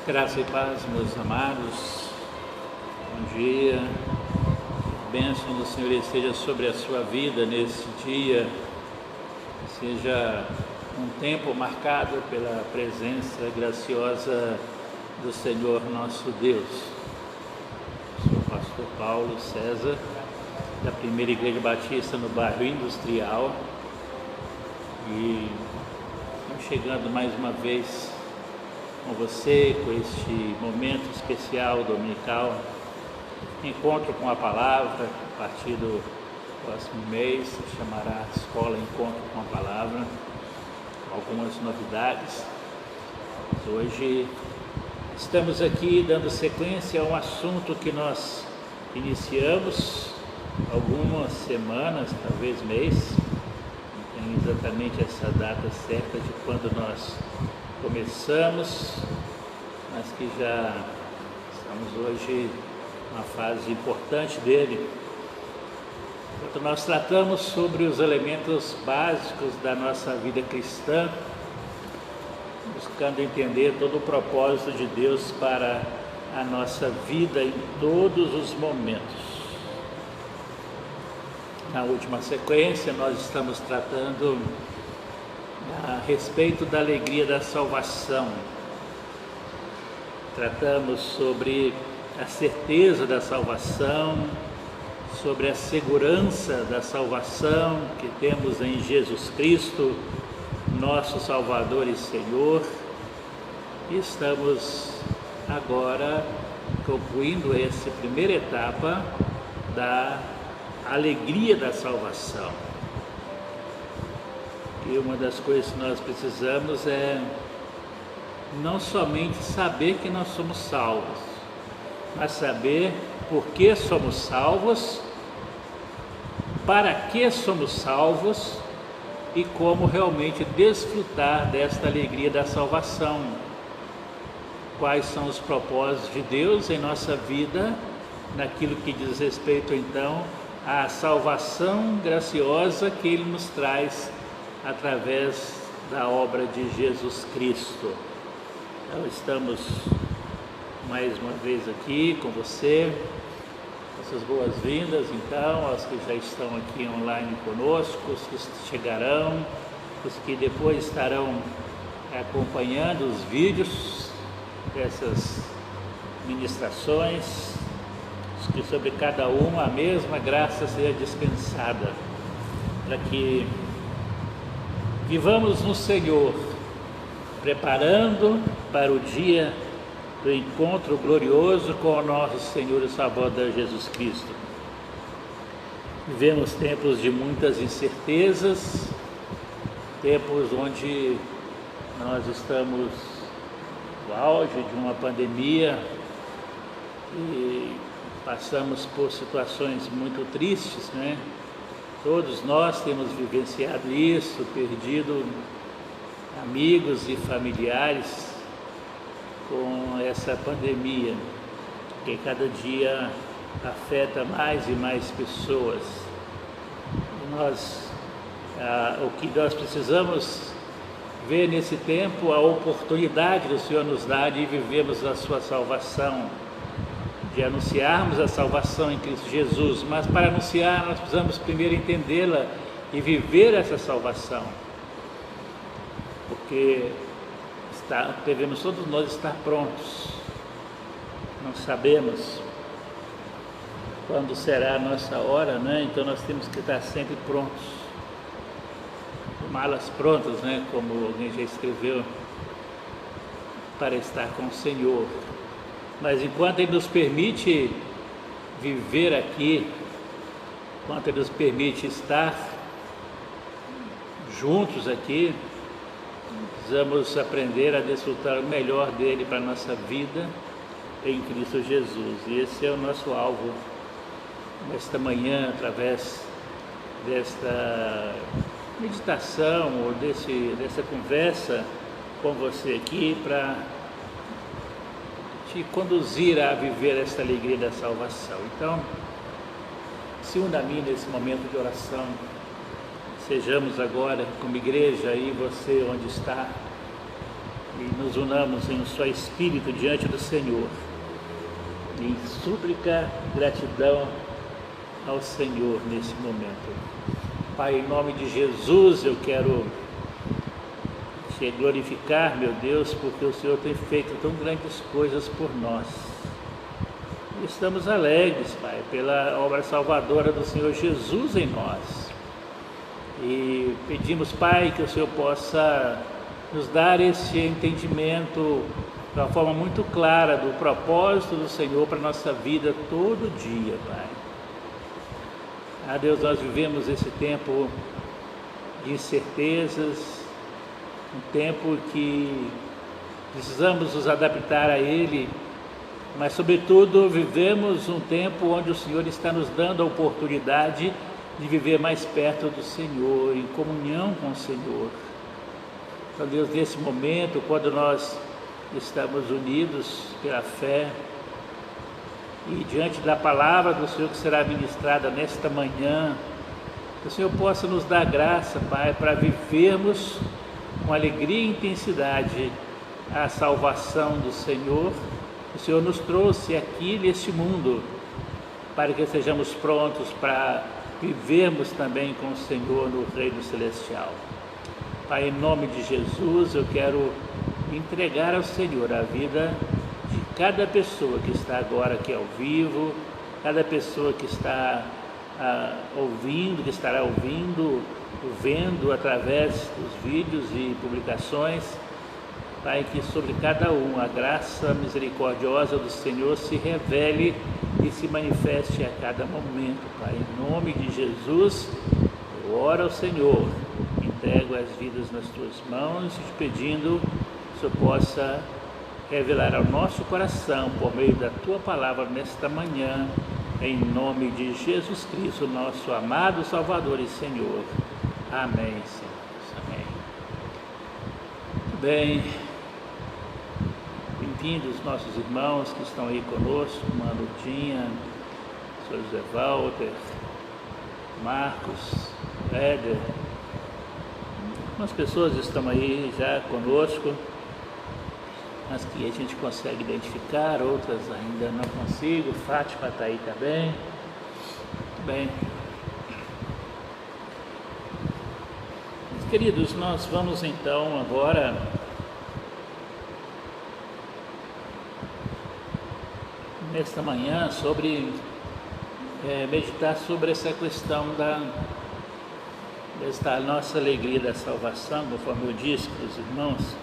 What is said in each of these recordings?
Graça e paz, meus amados, bom dia, a bênção do Senhor esteja sobre a sua vida nesse dia, seja um tempo marcado pela presença graciosa do Senhor nosso Deus. Sou o pastor Paulo César, da Primeira Igreja Batista no bairro Industrial, e estamos chegando mais uma vez com você, com este momento especial dominical, encontro com a palavra. A partir do próximo mês se chamará Escola Encontro com a Palavra, algumas novidades. Mas hoje estamos aqui dando sequência a um assunto que nós iniciamos algumas semanas, talvez mês, não tem exatamente essa data certa de quando nós começamos, mas que já estamos hoje numa fase importante dele. Enquanto nós tratamos sobre os elementos básicos da nossa vida cristã, buscando entender todo o propósito de Deus para a nossa vida em todos os momentos. Na última sequência, nós estamos tratando a respeito da alegria da salvação. Tratamos sobre a certeza da salvação, sobre a segurança da salvação que temos em Jesus Cristo, nosso Salvador e Senhor. E estamos agora concluindo essa primeira etapa da alegria da salvação. E uma das coisas que nós precisamos é não somente saber que nós somos salvos, mas saber por que somos salvos, para que somos salvos e como realmente desfrutar desta alegria da salvação. Quais são os propósitos de Deus em nossa vida, naquilo que diz respeito então à salvação graciosa que Ele nos traz através da obra de Jesus Cristo. Então estamos mais uma vez aqui com você, essas boas-vindas então aos que já estão aqui online conosco, os que chegarão, os que depois estarão acompanhando os vídeos dessas ministrações, os que sobre cada uma a mesma graça seja dispensada, para que vivamos no Senhor, preparando para o dia do encontro glorioso com o nosso Senhor e Salvador Jesus Cristo. Vivemos tempos de muitas incertezas, tempos onde nós estamos no auge de uma pandemia e passamos por situações muito tristes, né? Todos nós temos vivenciado isso, perdido amigos e familiares com essa pandemia, que cada dia afeta mais e mais pessoas. O que nós precisamos ver nesse tempo, a oportunidade que o Senhor nos dá de vivermos a sua salvação, de anunciarmos a salvação em Cristo Jesus, mas para anunciar nós precisamos primeiro entendê-la e viver essa salvação, porque devemos todos nós estar prontos. Não sabemos quando será a nossa hora, né? Então nós temos que estar sempre prontos, malas prontas, né? Como alguém já escreveu, para estar com o Senhor. Mas enquanto Ele nos permite viver aqui, enquanto Ele nos permite estar juntos aqui, precisamos aprender a desfrutar o melhor dele para a nossa vida em Cristo Jesus. E esse é o nosso alvo nesta manhã, através desta meditação ou dessa conversa com você aqui, para te conduzir a viver esta alegria da salvação. Então, se una a mim nesse momento de oração. Sejamos agora como igreja, aí você onde está, e nos unamos em um só espírito diante do Senhor, em súplica, gratidão ao Senhor nesse momento. Pai, em nome de Jesus, eu quero te glorificar, meu Deus, porque o Senhor tem feito tão grandes coisas por nós. Estamos alegres, Pai, pela obra salvadora do Senhor Jesus em nós. E pedimos, Pai, que o Senhor possa nos dar esse entendimento de uma forma muito clara do propósito do Senhor para a nossa vida todo dia, Pai. Ah, Deus, nós vivemos esse tempo de incertezas, um tempo que precisamos nos adaptar a Ele, mas sobretudo vivemos um tempo onde o Senhor está nos dando a oportunidade de viver mais perto do Senhor, em comunhão com o Senhor. Então, Deus, nesse momento, quando nós estamos unidos pela fé, e diante da palavra do Senhor que será ministrada nesta manhã, que o Senhor possa nos dar graça, Pai, para vivermos com alegria e intensidade a salvação do Senhor. O Senhor nos trouxe aqui neste mundo para que sejamos prontos para vivermos também com o Senhor no Reino Celestial. Pai, em nome de Jesus, eu quero entregar ao Senhor a vida de cada pessoa que está agora aqui ao vivo, cada pessoa que está ouvindo, que estará ouvindo, vendo através dos vídeos e publicações. Pai, que sobre cada um a graça misericordiosa do Senhor se revele e se manifeste a cada momento, Pai. Em nome de Jesus, eu oro ao Senhor, entrego as vidas nas Tuas mãos, te pedindo que o Senhor possa revelar ao nosso coração, por meio da Tua palavra nesta manhã, em nome de Jesus Cristo, nosso amado Salvador e Senhor. Amém, Senhor. Amém. Muito bem. Bem-vindos nossos irmãos que estão aí conosco, Manutinha, Sr. José Walter, Marcos, Éder. Algumas pessoas estão aí já conosco, mas que a gente consegue identificar, outras ainda não consigo. Fátima está aí também. Muito bem. Queridos, nós vamos então agora nesta manhã meditar sobre essa questão desta nossa alegria da salvação, conforme eu disse para os irmãos,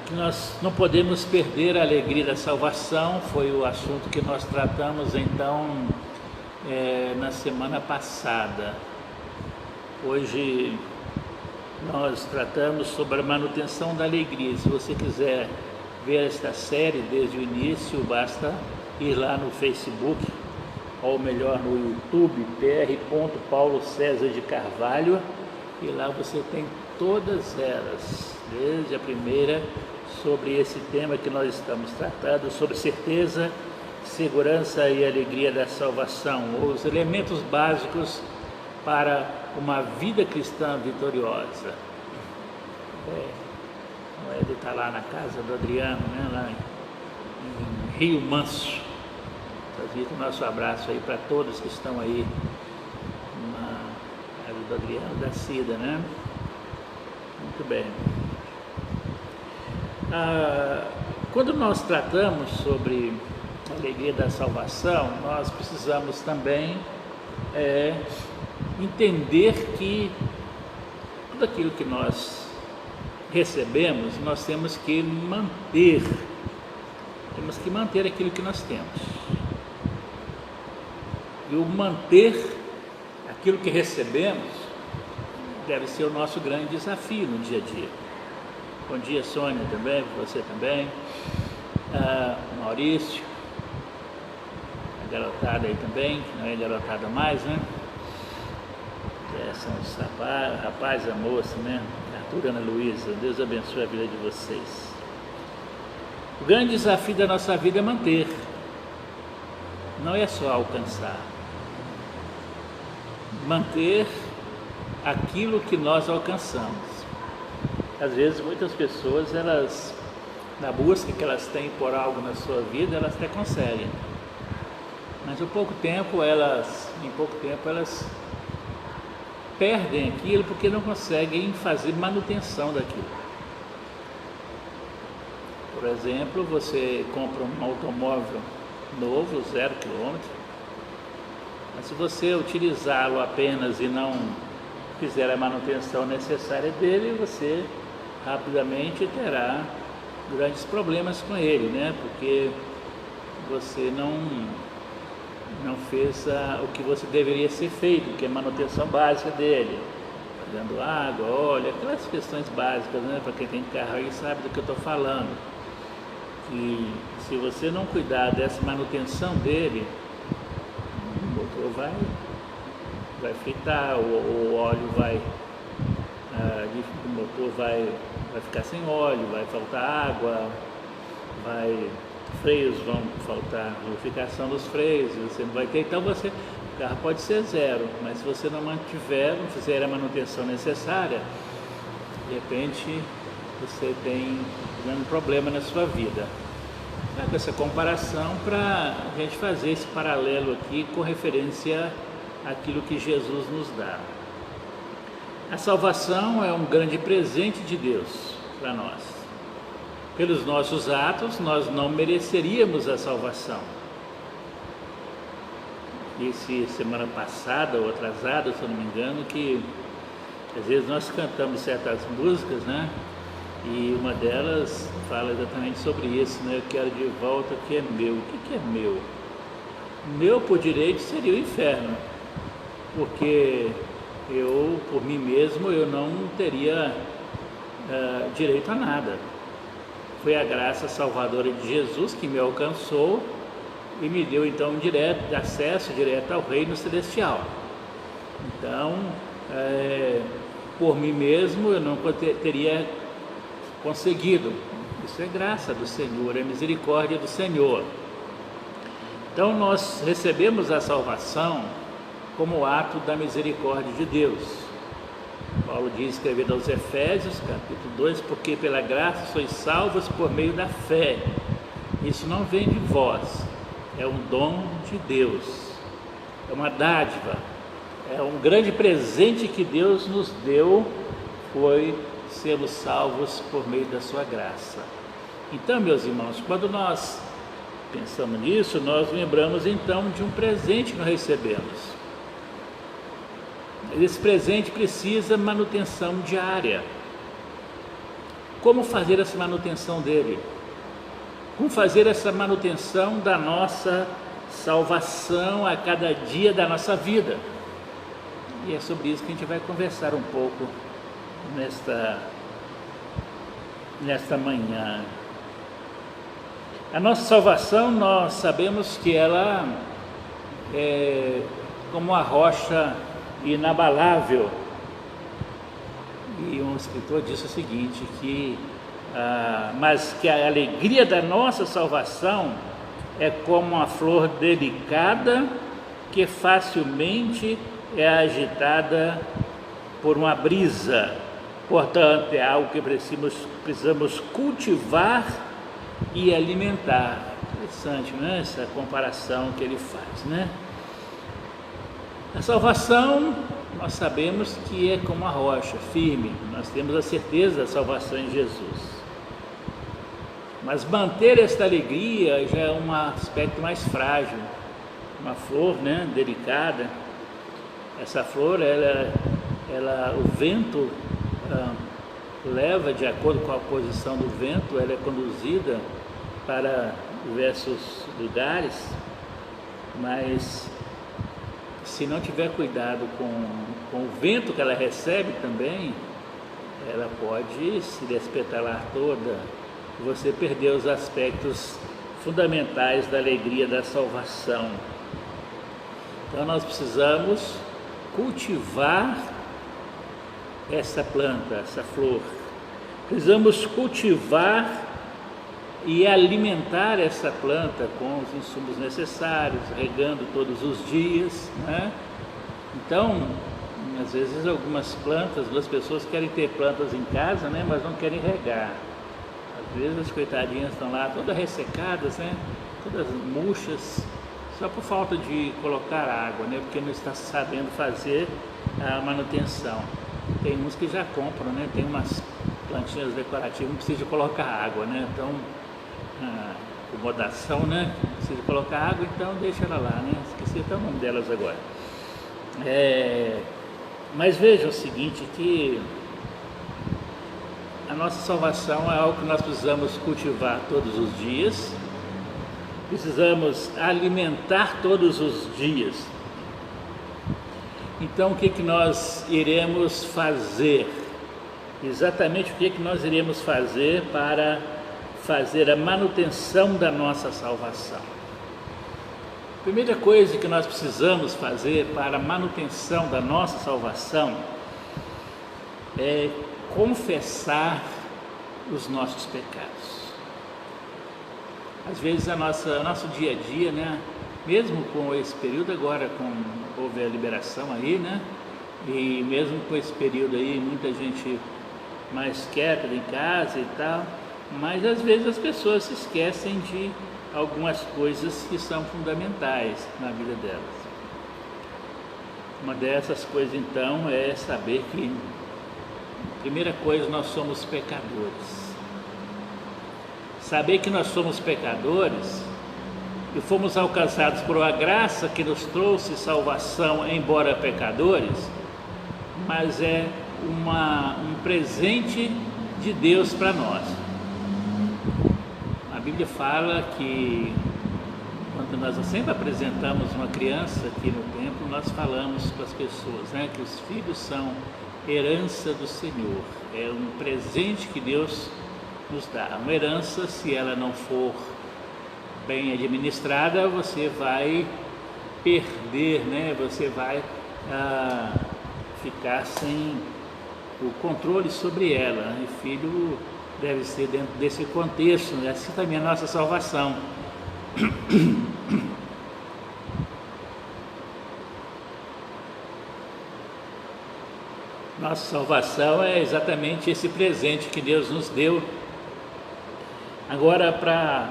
que nós não podemos perder a alegria da salvação. Foi o assunto que nós tratamos então na semana passada. Hoje nós tratamos sobre a manutenção da alegria. Se você quiser ver esta série desde o início, basta ir lá no Facebook, ou melhor no YouTube, Pr. Paulo César de Carvalho, e lá você tem todas elas, desde a primeira, sobre esse tema que nós estamos tratando, sobre certeza, segurança e alegria da salvação, os elementos básicos para uma vida cristã vitoriosa. Ele está lá na casa do Adriano, né, lá em Rio Manso. Transmito o nosso abraço aí para todos que estão aí na casa do Adriano, da Cida, né? Muito bem. Quando nós tratamos sobre a alegria da salvação, nós precisamos também entender que tudo aquilo que nós recebemos, nós temos que manter aquilo que nós temos. E o manter aquilo que recebemos deve ser o nosso grande desafio no dia a dia. Bom dia, Sônia, também, você também, Maurício, a garotada aí também, que não é garotada mais, né? São os rapazes, a moça, né? Arthur e Ana Luísa, Deus abençoe a vida de vocês. O grande desafio da nossa vida é manter, não é só alcançar. Manter aquilo que nós alcançamos. Às vezes muitas pessoas, elas, na busca que elas têm por algo na sua vida, elas até conseguem. Mas em pouco tempo elas perdem aquilo porque não conseguem fazer manutenção daquilo. Por exemplo, você compra um automóvel novo, 0 km, mas se você utilizá-lo apenas e não fizer a manutenção necessária dele, você rapidamente terá grandes problemas com ele, né? Porque você não fez o que você deveria ser feito, que é a manutenção básica dele, dando água, óleo, aquelas questões básicas, né? Para quem tem carro aí sabe do que eu estou falando. E se você não cuidar dessa manutenção dele, o motor vai fritar, o óleo o motor vai ficar sem óleo, vai faltar água, freios vão faltar, lubrificação dos freios, você não vai ter, então o carro pode ser 0, mas se você não fizer a manutenção necessária, de repente você tem um problema na sua vida. Com essa comparação, para a gente fazer esse paralelo aqui com referência àquilo que Jesus nos dá. A salvação é um grande presente de Deus para nós. Pelos nossos atos, nós não mereceríamos a salvação. Semana passada ou atrasada, se eu não me engano, que às vezes nós cantamos certas músicas, né? E uma delas fala exatamente sobre isso, né? Eu quero de volta o que é meu. O que é meu? Meu, por direito, seria o inferno, porque eu, por mim mesmo, eu não teria direito a nada. Foi a graça salvadora de Jesus que me alcançou e me deu então acesso direto ao reino celestial. Então, por mim mesmo, eu não teria conseguido. Isso é graça do Senhor, é misericórdia do Senhor. Então nós recebemos a salvação como ato da misericórdia de Deus. Paulo diz, escrevendo aos Efésios, capítulo 2, porque pela graça sois salvos por meio da fé. Isso não vem de vós, é um dom de Deus, é uma dádiva, é um grande presente que Deus nos deu, foi sermos salvos por meio da sua graça. Então, meus irmãos, quando nós pensamos nisso, nós lembramos então de um presente que nós recebemos. Esse presente precisa manutenção diária. Como fazer essa manutenção dele? Como fazer essa manutenção da nossa salvação a cada dia da nossa vida? E é sobre isso que a gente vai conversar um pouco nesta manhã. A nossa salvação, nós sabemos que ela é como uma rocha inabalável. E um escritor disse o seguinte, mas que a alegria da nossa salvação é como uma flor delicada que facilmente é agitada por uma brisa. Portanto, é algo que precisamos cultivar e alimentar. Interessante, né? Essa comparação que ele faz, né? A salvação, nós sabemos que é como uma rocha firme, nós temos a certeza da salvação em Jesus. Mas manter esta alegria já é um aspecto mais frágil. Uma flor, né, delicada. Essa flor, o vento leva, de acordo com a posição do vento, ela é conduzida para diversos lugares, mas se não tiver cuidado com o vento que ela recebe também, ela pode se despetalar toda e você perder os aspectos fundamentais da alegria da salvação. Então nós precisamos cultivar essa planta, essa flor. Precisamos cultivar e alimentar essa planta com os insumos necessários, regando todos os dias, né? Então, Às vezes algumas pessoas querem ter plantas em casa, né, mas não querem regar. Às vezes as coitadinhas estão lá todas ressecadas, né, todas murchas, só por falta de colocar água, né, porque não está sabendo fazer a manutenção. Tem uns que já compram, né, tem umas plantinhas decorativas, não precisa colocar água, né, então acomodação, né, não precisa colocar água, então deixa ela lá, né, esqueci até o nome delas agora. Mas veja o seguinte, que a nossa salvação é algo que nós precisamos cultivar todos os dias, precisamos alimentar todos os dias. Então o que nós iremos fazer? Exatamente o que nós iremos fazer para fazer a manutenção da nossa salvação? A primeira coisa que nós precisamos fazer para a manutenção da nossa salvação é confessar os nossos pecados. Às vezes nosso dia a dia, né, mesmo com esse período agora, houve a liberação aí, né, e mesmo com esse período aí, muita gente mais quieta em casa e tal, mas às vezes as pessoas se esquecem de algumas coisas que são fundamentais na vida delas. Uma dessas coisas então é saber que, primeira coisa, nós somos pecadores. Saber que nós somos pecadores e fomos alcançados por uma graça que nos trouxe salvação, embora pecadores, mas é um presente de Deus para nós. A Bíblia fala que quando nós sempre apresentamos uma criança aqui no templo, nós falamos para as pessoas, né, que os filhos são herança do Senhor, é um presente que Deus nos dá. Uma herança, se ela não for bem administrada, você vai perder, né, você vai ficar sem o controle sobre ela, e filho deve ser dentro desse contexto, né? Assim também a nossa salvação. Nossa salvação é exatamente esse presente que Deus nos deu. Agora, para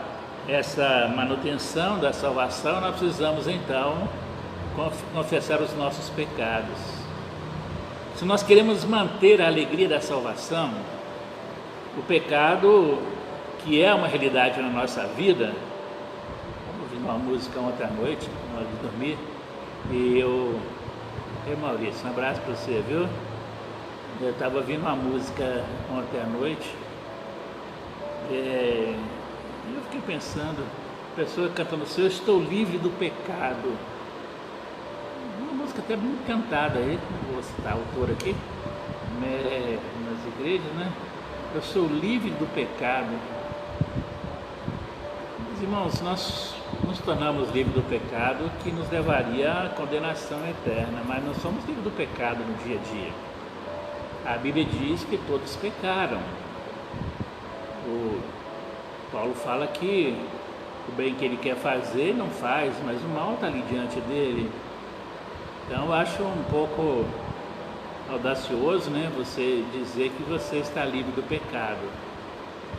essa manutenção da salvação, nós precisamos então confessar os nossos pecados. Se nós queremos manter a alegria da salvação, o pecado, que é uma realidade na nossa vida, eu ouvi uma música ontem à noite, na hora de dormir, e Maurício, um abraço para você, viu? Eu estava ouvindo uma música ontem à noite, e eu fiquei pensando, a pessoa cantando assim: eu estou livre do pecado. Uma música até muito cantada aí, não vou citar a autora aqui, nas igrejas, né? Eu sou livre do pecado. Meus irmãos, nós nos tornamos livres do pecado, que nos levaria à condenação eterna, mas não somos livres do pecado no dia a dia. A Bíblia diz que todos pecaram. O Paulo fala que o bem que ele quer fazer não faz, mas o mal está ali diante dele. Então eu acho um pouco audacioso, né, você dizer que você está livre do pecado.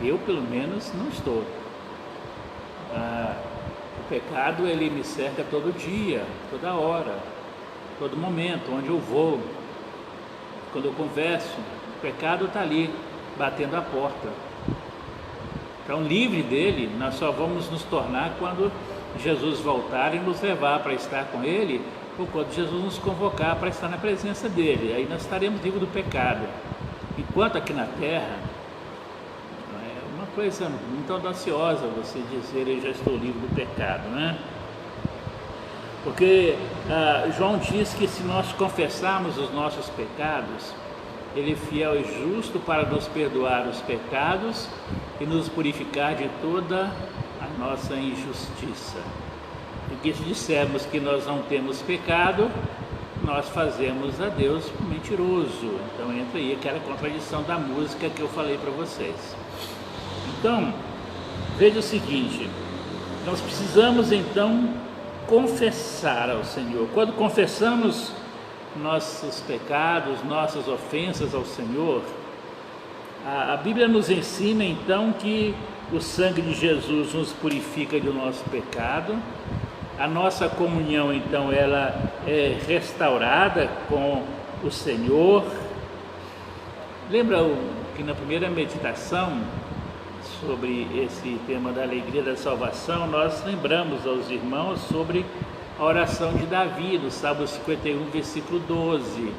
Eu, pelo menos, não estou. O pecado, ele me cerca todo dia, toda hora, todo momento, onde eu vou, quando eu converso, o pecado está ali, batendo a porta. Então, livre dele, nós só vamos nos tornar quando Jesus voltar e nos levar para estar com ele, ou quando Jesus nos convocar para estar na presença dele. Aí nós estaremos livres do pecado. Enquanto aqui na terra, é uma coisa muito audaciosa você dizer: eu já estou livre do pecado, né? Porque João diz que se nós confessarmos os nossos pecados, ele é fiel e justo para nos perdoar os pecados e nos purificar de toda a nossa injustiça. Porque se dissermos que nós não temos pecado, nós fazemos a Deus mentiroso. Então entra aí aquela contradição da música que eu falei para vocês. Então, veja o seguinte, nós precisamos então confessar ao Senhor. Quando confessamos nossos pecados, nossas ofensas ao Senhor, a Bíblia nos ensina então que o sangue de Jesus nos purifica do nosso pecado, a nossa comunhão então ela é restaurada com o Senhor. Lembra que na primeira meditação sobre esse tema da alegria da salvação, nós lembramos aos irmãos sobre a oração de Davi, no Salmo 51, versículo 12,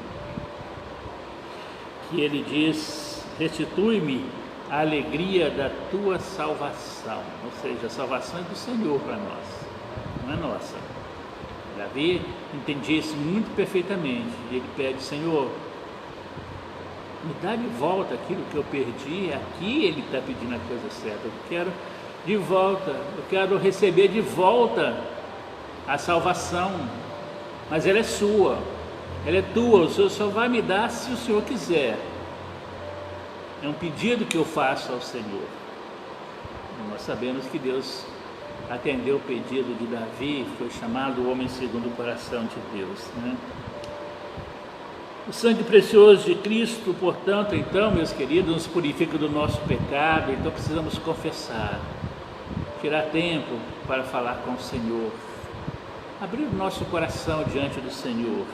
que ele diz: restitui-me a alegria da tua salvação. Ou seja, a salvação é do Senhor para nós, não é nossa. Davi entendia isso muito perfeitamente, e ele pede: Senhor, me dá de volta aquilo que eu perdi. Aqui ele está pedindo a coisa certa. Eu quero de volta, eu quero receber de volta a salvação, mas ela é sua, ela é tua, o Senhor só vai me dar se o Senhor quiser. É um pedido que eu faço ao Senhor. E nós sabemos que Deus atendeu o pedido de Davi, foi chamado o homem segundo o coração de Deus, né? O sangue precioso de Cristo, portanto, então, meus queridos, nos purifica do nosso pecado. Então precisamos confessar, tirar tempo para falar com o Senhor, abrir o nosso coração diante do Senhor.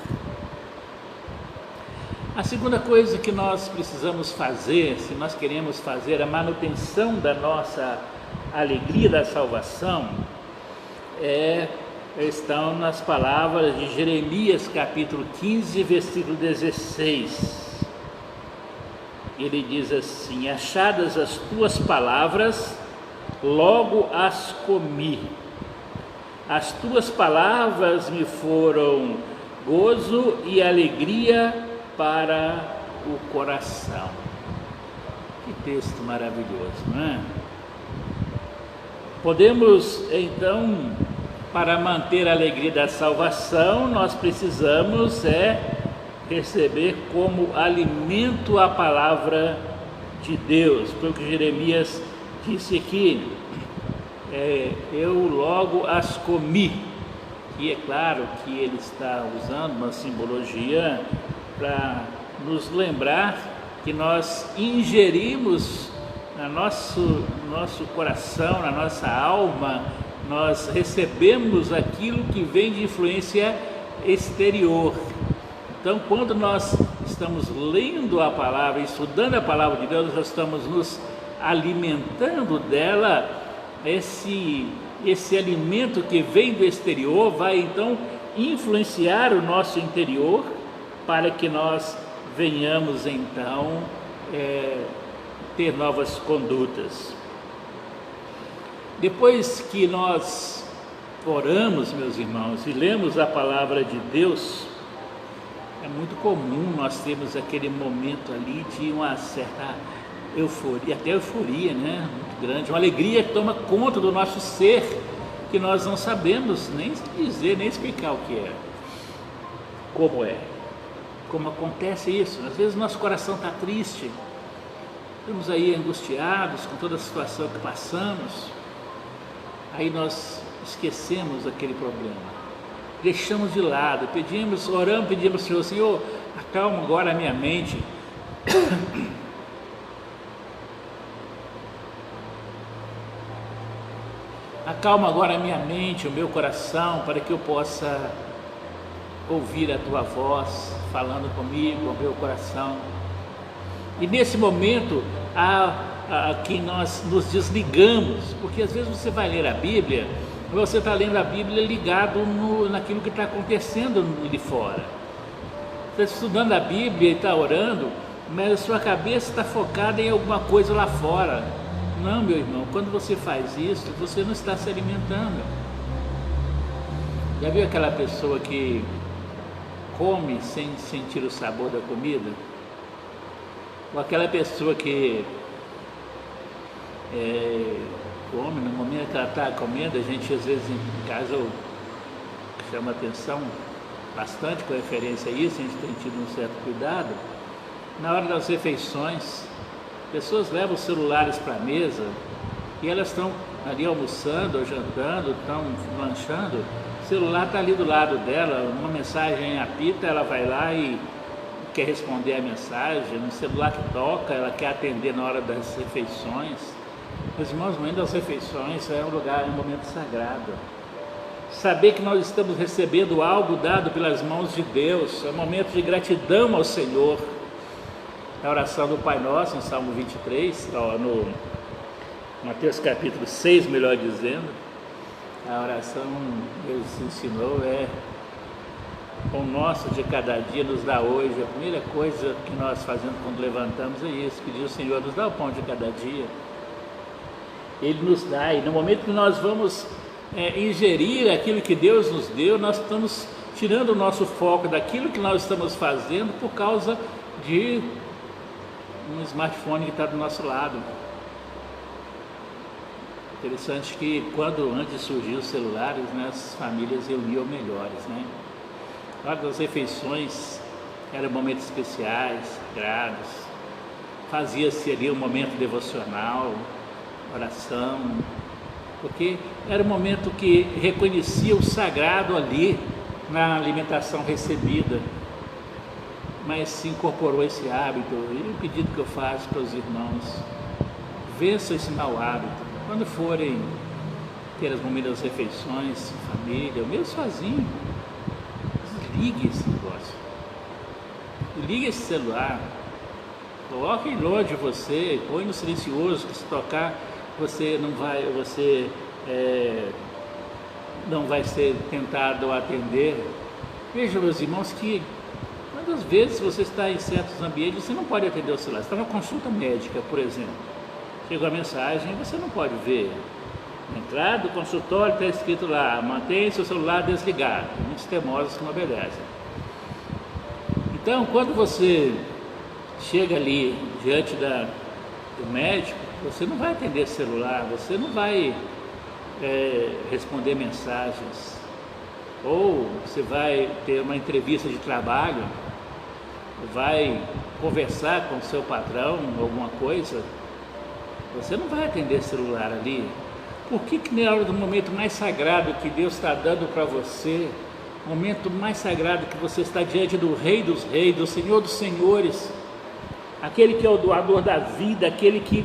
A segunda coisa que nós precisamos fazer, se nós queremos fazer a manutenção da nossa alegria da salvação, estão nas palavras de Jeremias capítulo 15, versículo 16. Ele diz assim: achadas as tuas palavras, logo as comi. As tuas palavras me foram gozo e alegria para o coração. Que texto maravilhoso, não é? Podemos então, para manter a alegria da salvação, nós precisamos receber como alimento a palavra de Deus. Foi o que Jeremias disse aqui: eu logo as comi. E é claro que ele está usando uma simbologia para nos lembrar que nós ingerimos no nosso coração, na nossa alma, nós recebemos aquilo que vem de influência exterior. Então, quando nós estamos lendo a palavra, estudando a palavra de Deus, nós estamos nos alimentando dela. Esse alimento que vem do exterior vai então influenciar o nosso interior, para que nós venhamos então ter novas condutas. Depois que nós oramos, meus irmãos, e lemos a palavra de Deus, é muito comum nós termos aquele momento ali de uma certa euforia, até euforia, né? Muito grande, uma alegria que toma conta do nosso ser, que nós não sabemos nem dizer, nem explicar o que é, como acontece isso. Às vezes nosso coração está triste, estamos aí angustiados com toda a situação que passamos, aí nós esquecemos aquele problema, deixamos de lado, oramos, pedimos ao Senhor: Senhor, acalma agora a minha mente, acalma agora a minha mente, o meu coração, para que eu possa ouvir a tua voz falando comigo, ao meu coração. E nesse momento que nós nos desligamos, porque às vezes você vai ler a Bíblia, você está lendo a Bíblia ligado naquilo que está acontecendo ali fora. Você está estudando a Bíblia e está orando, mas a sua cabeça está focada em alguma coisa lá fora. Não, meu irmão, quando você faz isso, você não está se alimentando. Já viu aquela pessoa que come sem sentir o sabor da comida? Ou aquela pessoa que come no momento que ela está comendo? A gente às vezes em casa chama atenção bastante com referência a isso, a gente tem tido um certo cuidado. Na hora das refeições, pessoas levam os celulares para a mesa e elas estão ali almoçando ou jantando, estão lanchando celular está ali do lado dela, uma mensagem apita, ela vai lá e quer responder a mensagem, no celular que toca, ela quer atender na hora das refeições. Meus irmãos, o momento das refeições é um lugar, é um momento sagrado. Saber que nós estamos recebendo algo dado pelas mãos de Deus, é um momento de gratidão ao Senhor. A oração do Pai Nosso, em Salmo 23, no Mateus capítulo 6, melhor dizendo, a oração que Deus ensinou é: o nosso de cada dia nos dá hoje. A primeira coisa que nós fazemos quando levantamos é isso, pedir ao Senhor nos dá o pão de cada dia. Ele nos dá, e no momento que nós vamos ingerir aquilo que Deus nos deu, nós estamos tirando o nosso foco daquilo que nós estamos fazendo por causa de um smartphone que está do nosso lado. Interessante que antes de surgir os celulares, né, as famílias reuniam melhores, né? A hora das refeições eram momentos especiais, sagrados, fazia-se ali um momento devocional, oração, porque era um momento que reconhecia o sagrado ali na alimentação recebida, mas se incorporou esse hábito. E o pedido que eu faço para os irmãos: vençam esse mau hábito. Quando forem ter as momentos das refeições, família, ou mesmo sozinho, desligue esse negócio, ligue esse celular, coloque longe de você, põe no silencioso, que se tocar você não vai ser tentado a atender. Veja, meus irmãos, que quantas vezes você está em certos ambientes, você não pode atender o celular. Você está numa consulta médica, por exemplo, chegou a mensagem, você não pode ver. Na entrada do consultório está escrito lá: mantenha seu celular desligado. Muitos teimosos que não obedecem. Então, quando você chega ali diante do médico, você não vai atender celular, você não vai responder mensagens, ou você vai ter uma entrevista de trabalho, vai conversar com o seu patrão, alguma coisa, você não vai atender celular ali. Por que na hora do momento mais sagrado que Deus está dando para você, momento mais sagrado que você está diante do Rei dos Reis, do Senhor dos Senhores, aquele que é o doador da vida, aquele que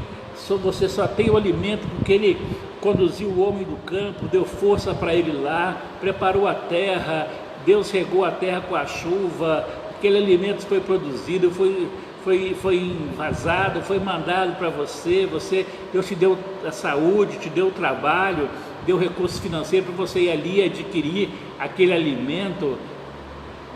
você só tem o alimento porque ele conduziu o homem do campo, deu força para ele lá, preparou a terra, Deus regou a terra com a chuva, aquele alimento foi produzido, foi envasado, foi mandado para você, Deus te deu a saúde, te deu o trabalho, deu recurso financeiro para você ir ali adquirir aquele alimento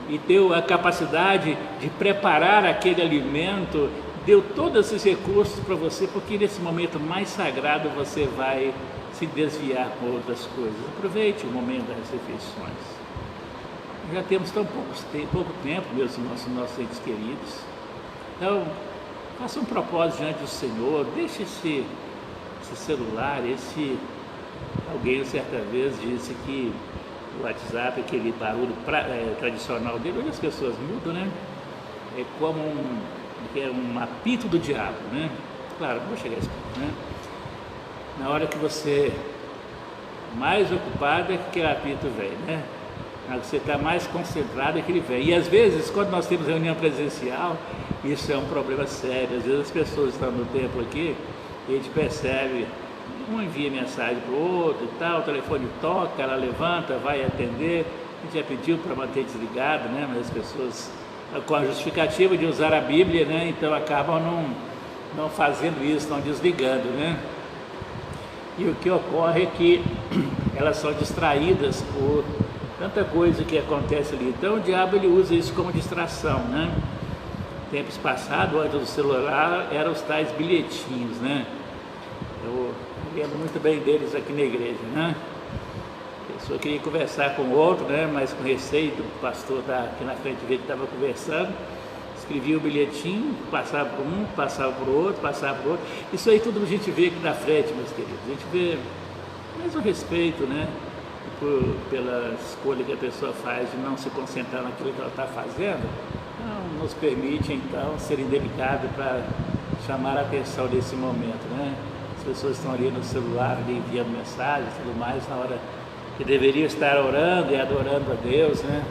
e ter a capacidade de preparar aquele alimento, deu todos esses recursos para você, porque nesse momento mais sagrado você vai se desviar com outras coisas. Aproveite o momento das refeições. Já temos tão pouco tempo, meus irmãos, nossos entes queridos. Então, faça um propósito diante do Senhor, deixe esse celular, alguém certa vez disse que o WhatsApp, aquele barulho tradicional dele, hoje as pessoas mudam, né? É como um apito do diabo, né? Claro, não vou chegar a esse ponto, né? Na hora que você mais ocupado é que aquele apito vem, né? Na hora que você está mais concentrado é que ele vem. E às vezes, quando nós temos reunião presencial, isso é um problema sério. Às vezes as pessoas estão no templo aqui e a gente percebe, um envia mensagem para o outro e tal, o telefone toca, ela levanta, vai atender. A gente já pediu para manter desligado, né? Mas as pessoas, com a justificativa de usar a Bíblia, né? Então acabam não fazendo isso, não desligando, né? E o que ocorre é que elas são distraídas por tanta coisa que acontece ali. Então o diabo ele usa isso como distração, né? Tempos passados, antes do celular, eram os tais bilhetinhos, né? Eu lembro muito bem deles aqui na igreja, né? A pessoa queria conversar com o outro, né? Mas com receio do pastor estar aqui na frente dele que estava conversando, escrevia o bilhetinho, passava para um, passava para o outro, passava para o outro. Isso aí tudo a gente vê aqui na frente, meus queridos. A gente vê mais o respeito, né? Pela escolha que a pessoa faz de não se concentrar naquilo que ela está fazendo, não nos permite então ser indelicado para chamar a atenção desse momento, né? As pessoas estão ali no celular, ali enviando mensagens e tudo mais, na hora que deveria estar orando e adorando a Deus, né?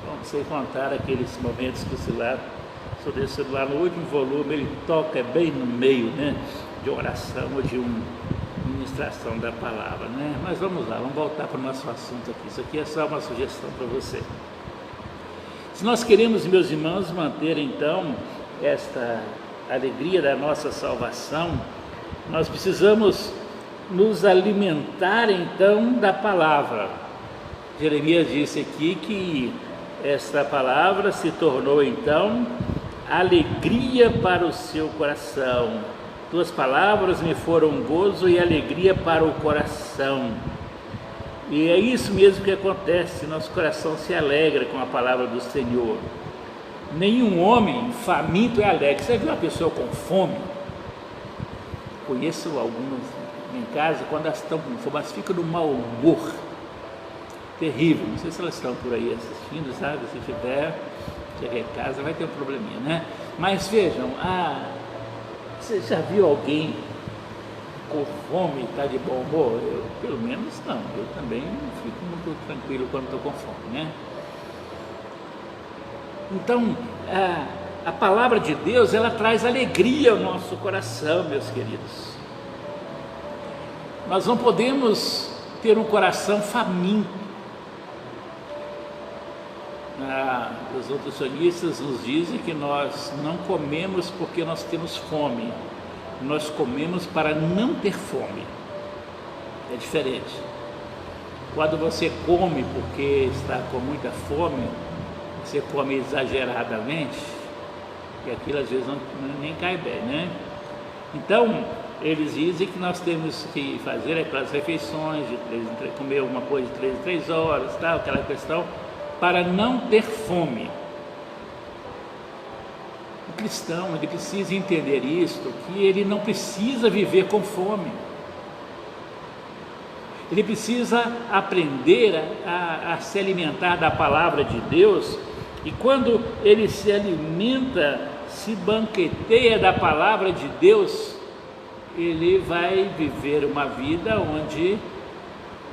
Bom, sem contar aqueles momentos que o celular no último volume ele toca bem no meio, né? De oração ou de uma ministração da palavra, né? Mas vamos lá, vamos voltar para o nosso assunto aqui. Isso aqui é só uma sugestão para você. Se nós queremos, meus irmãos, manter então esta alegria da nossa salvação, nós precisamos nos alimentar então da palavra. Jeremias disse aqui que esta palavra se tornou então alegria para o seu coração. Tuas palavras me foram gozo e alegria para o coração. E é isso mesmo que acontece, nosso coração se alegra com a palavra do Senhor. Nenhum homem faminto é alegre. Você viu uma pessoa com fome? Conheço algumas em casa, quando elas estão com fome, elas ficam no mau humor terrível. Não sei se elas estão por aí assistindo, sabe? Se tiver, chegar em casa vai ter um probleminha, né? Mas vejam, você já viu alguém com fome e está de bom humor? Eu, pelo menos não, eu também fico muito tranquilo quando estou com fome, né? Então, a palavra de Deus, ela traz alegria ao nosso coração, meus queridos. Nós não podemos ter um coração faminto. Os nutricionistas nos dizem que nós não comemos porque nós temos fome. Nós comemos para não ter fome. É diferente. Quando você come porque está com muita fome, você come exageradamente, e aquilo às vezes nem cai bem, né? Então, eles dizem que nós temos que fazer aquelas refeições, comer alguma coisa de 3 em 3 horas, tal, aquela questão, para não ter fome. O cristão, ele precisa entender isto, que ele não precisa viver com fome. Ele precisa aprender a se alimentar da palavra de Deus, e quando ele se alimenta, se banqueteia da palavra de Deus, ele vai viver uma vida onde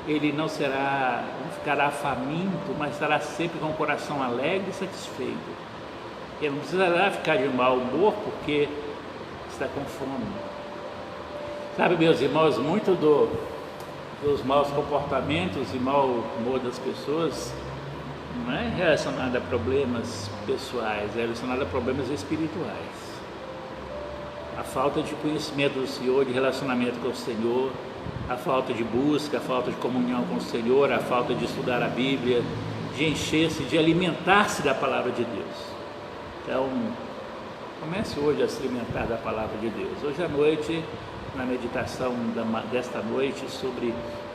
ele não ficará faminto, mas estará sempre com o coração alegre e satisfeito. Ele não precisará ficar de mau humor porque está com fome. Sabe, meus irmãos, muito dos maus comportamentos e mau humor das pessoas não é relacionado a problemas pessoais, é relacionado a problemas espirituais. A falta de conhecimento do Senhor, de relacionamento com o Senhor, a falta de busca, a falta de comunhão com o Senhor, a falta de estudar a Bíblia, de encher-se, de alimentar-se da palavra de Deus. Então, comece hoje a se alimentar da palavra de Deus. Hoje à noite, na meditação desta noite,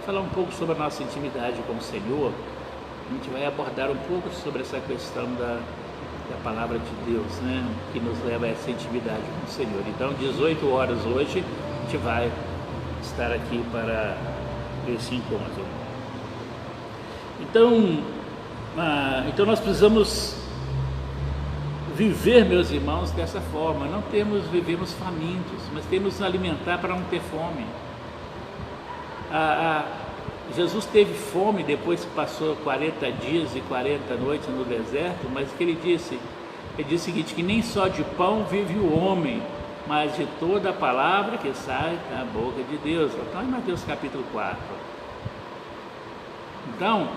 falar um pouco sobre a nossa intimidade com o Senhor, a gente vai abordar um pouco sobre essa questão da palavra de Deus, né? Que nos leva a essa intimidade com o Senhor. Então, 18 horas hoje, a gente vai estar aqui para esse encontro. Então nós precisamos viver, meus irmãos, dessa forma. Não vivemos famintos, mas temos que nos alimentar para não ter fome. Jesus teve fome depois que passou 40 dias e 40 noites no deserto, mas o que ele disse o seguinte, que nem só de pão vive o homem, mas de toda a palavra que sai da boca de Deus. Então, em Mateus capítulo 4. Então,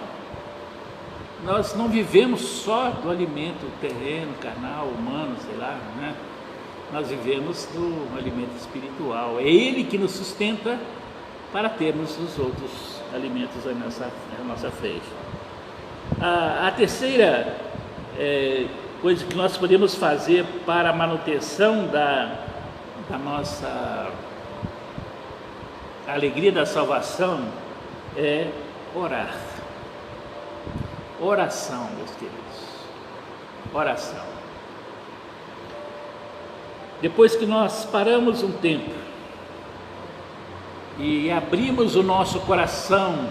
nós não vivemos só do alimento terreno, carnal, humano, sei lá, né? Nós vivemos do alimento espiritual. É Ele que nos sustenta para termos os outros alimentos à nossa frente. A terceira coisa que nós podemos fazer para a manutenção da nossa alegria da salvação é orar. Oração, meus queridos. Oração. Depois que nós paramos um tempo e abrimos o nosso coração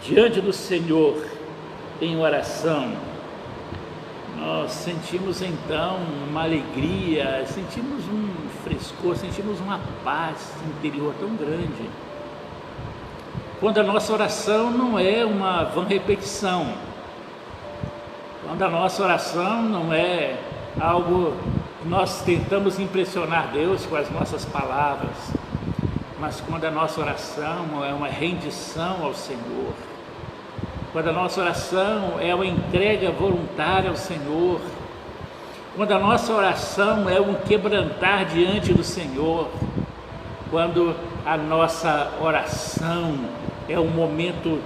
diante do Senhor em oração, nós sentimos então uma alegria, sentimos um frescor, sentimos uma paz interior tão grande. quando a nossa oração não é uma vã repetição, quando a nossa oração não é algo que nós tentamos impressionar Deus com as nossas palavras, mas quando a nossa oração é uma rendição ao Senhor, quando a nossa oração é uma entrega voluntária ao Senhor, quando a nossa oração é um quebrantar diante do Senhor, quando a nossa oração é um momento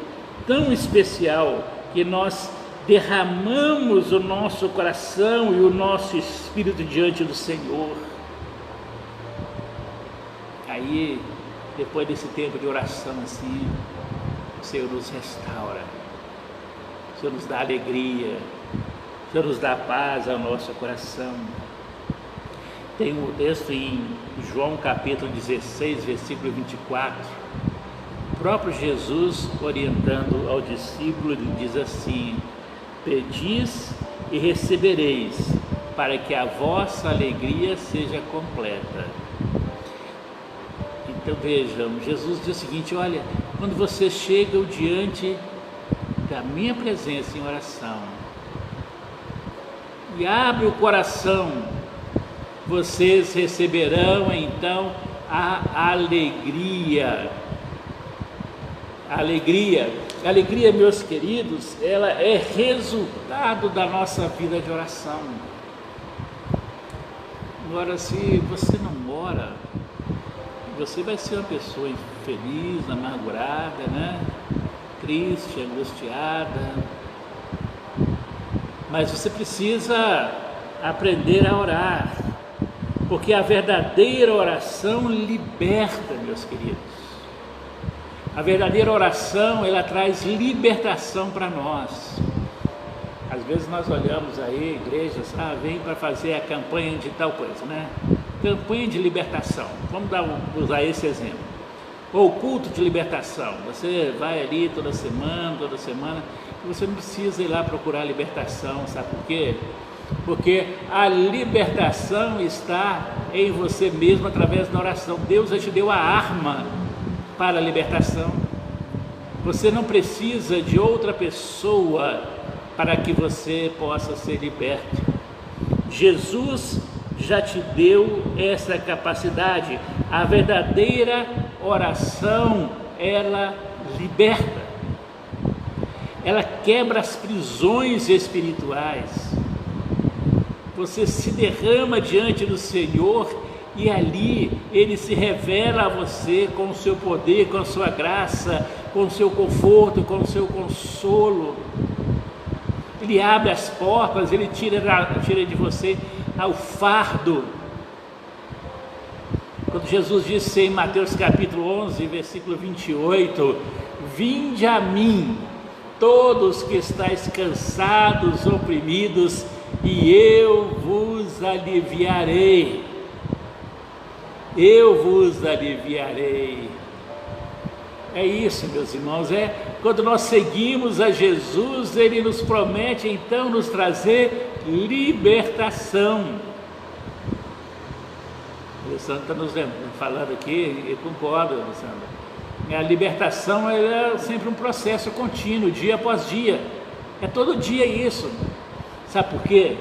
tão especial que nós derramamos o nosso coração e o nosso espírito diante do Senhor. Aí, depois desse tempo de oração assim, o Senhor nos restaura, o Senhor nos dá alegria, o Senhor nos dá paz ao nosso coração. Tem um texto em João capítulo 16, versículo 24, o próprio Jesus orientando ao discípulo, ele diz assim: pedis e recebereis, para que a vossa alegria seja completa. Então vejam, Jesus diz o seguinte: olha, quando vocês chegam diante da minha presença em oração e abre o coração, vocês receberão então a alegria. A alegria, meus queridos, ela é resultado da nossa vida de oração. Agora, se você não ora, você vai ser uma pessoa infeliz, amargurada, né? Triste, angustiada. Mas você precisa aprender a orar, porque a verdadeira oração liberta, meus queridos. A verdadeira oração, ela traz libertação para nós. Às vezes nós olhamos aí, igrejas, vem para fazer a campanha de tal coisa, né? Campanha de libertação, vamos usar esse exemplo. Ou culto de libertação, você vai ali toda semana, e você não precisa ir lá procurar libertação, sabe por quê? Porque a libertação está em você mesmo através da oração. Deus já te deu a arma para a libertação. Você não precisa de outra pessoa para que você possa ser liberto. Jesus já te deu essa capacidade. A verdadeira oração, ela liberta, ela quebra as prisões espirituais. Você se derrama diante do Senhor e ali Ele se revela a você com o seu poder, com a sua graça, com o seu conforto, com o seu consolo. Ele abre as portas, Ele tira de você o fardo. Quando Jesus disse em Mateus capítulo 11, versículo 28, vinde a mim, todos que estáis cansados, oprimidos, e eu vos aliviarei. Eu vos aliviarei. É isso, meus irmãos, quando nós seguimos a Jesus, Ele nos promete então nos trazer libertação. O Alessandro está nos falando aqui, eu concordo, Alessandro. A libertação é sempre um processo contínuo, dia após dia. É todo dia isso. Sabe por quê?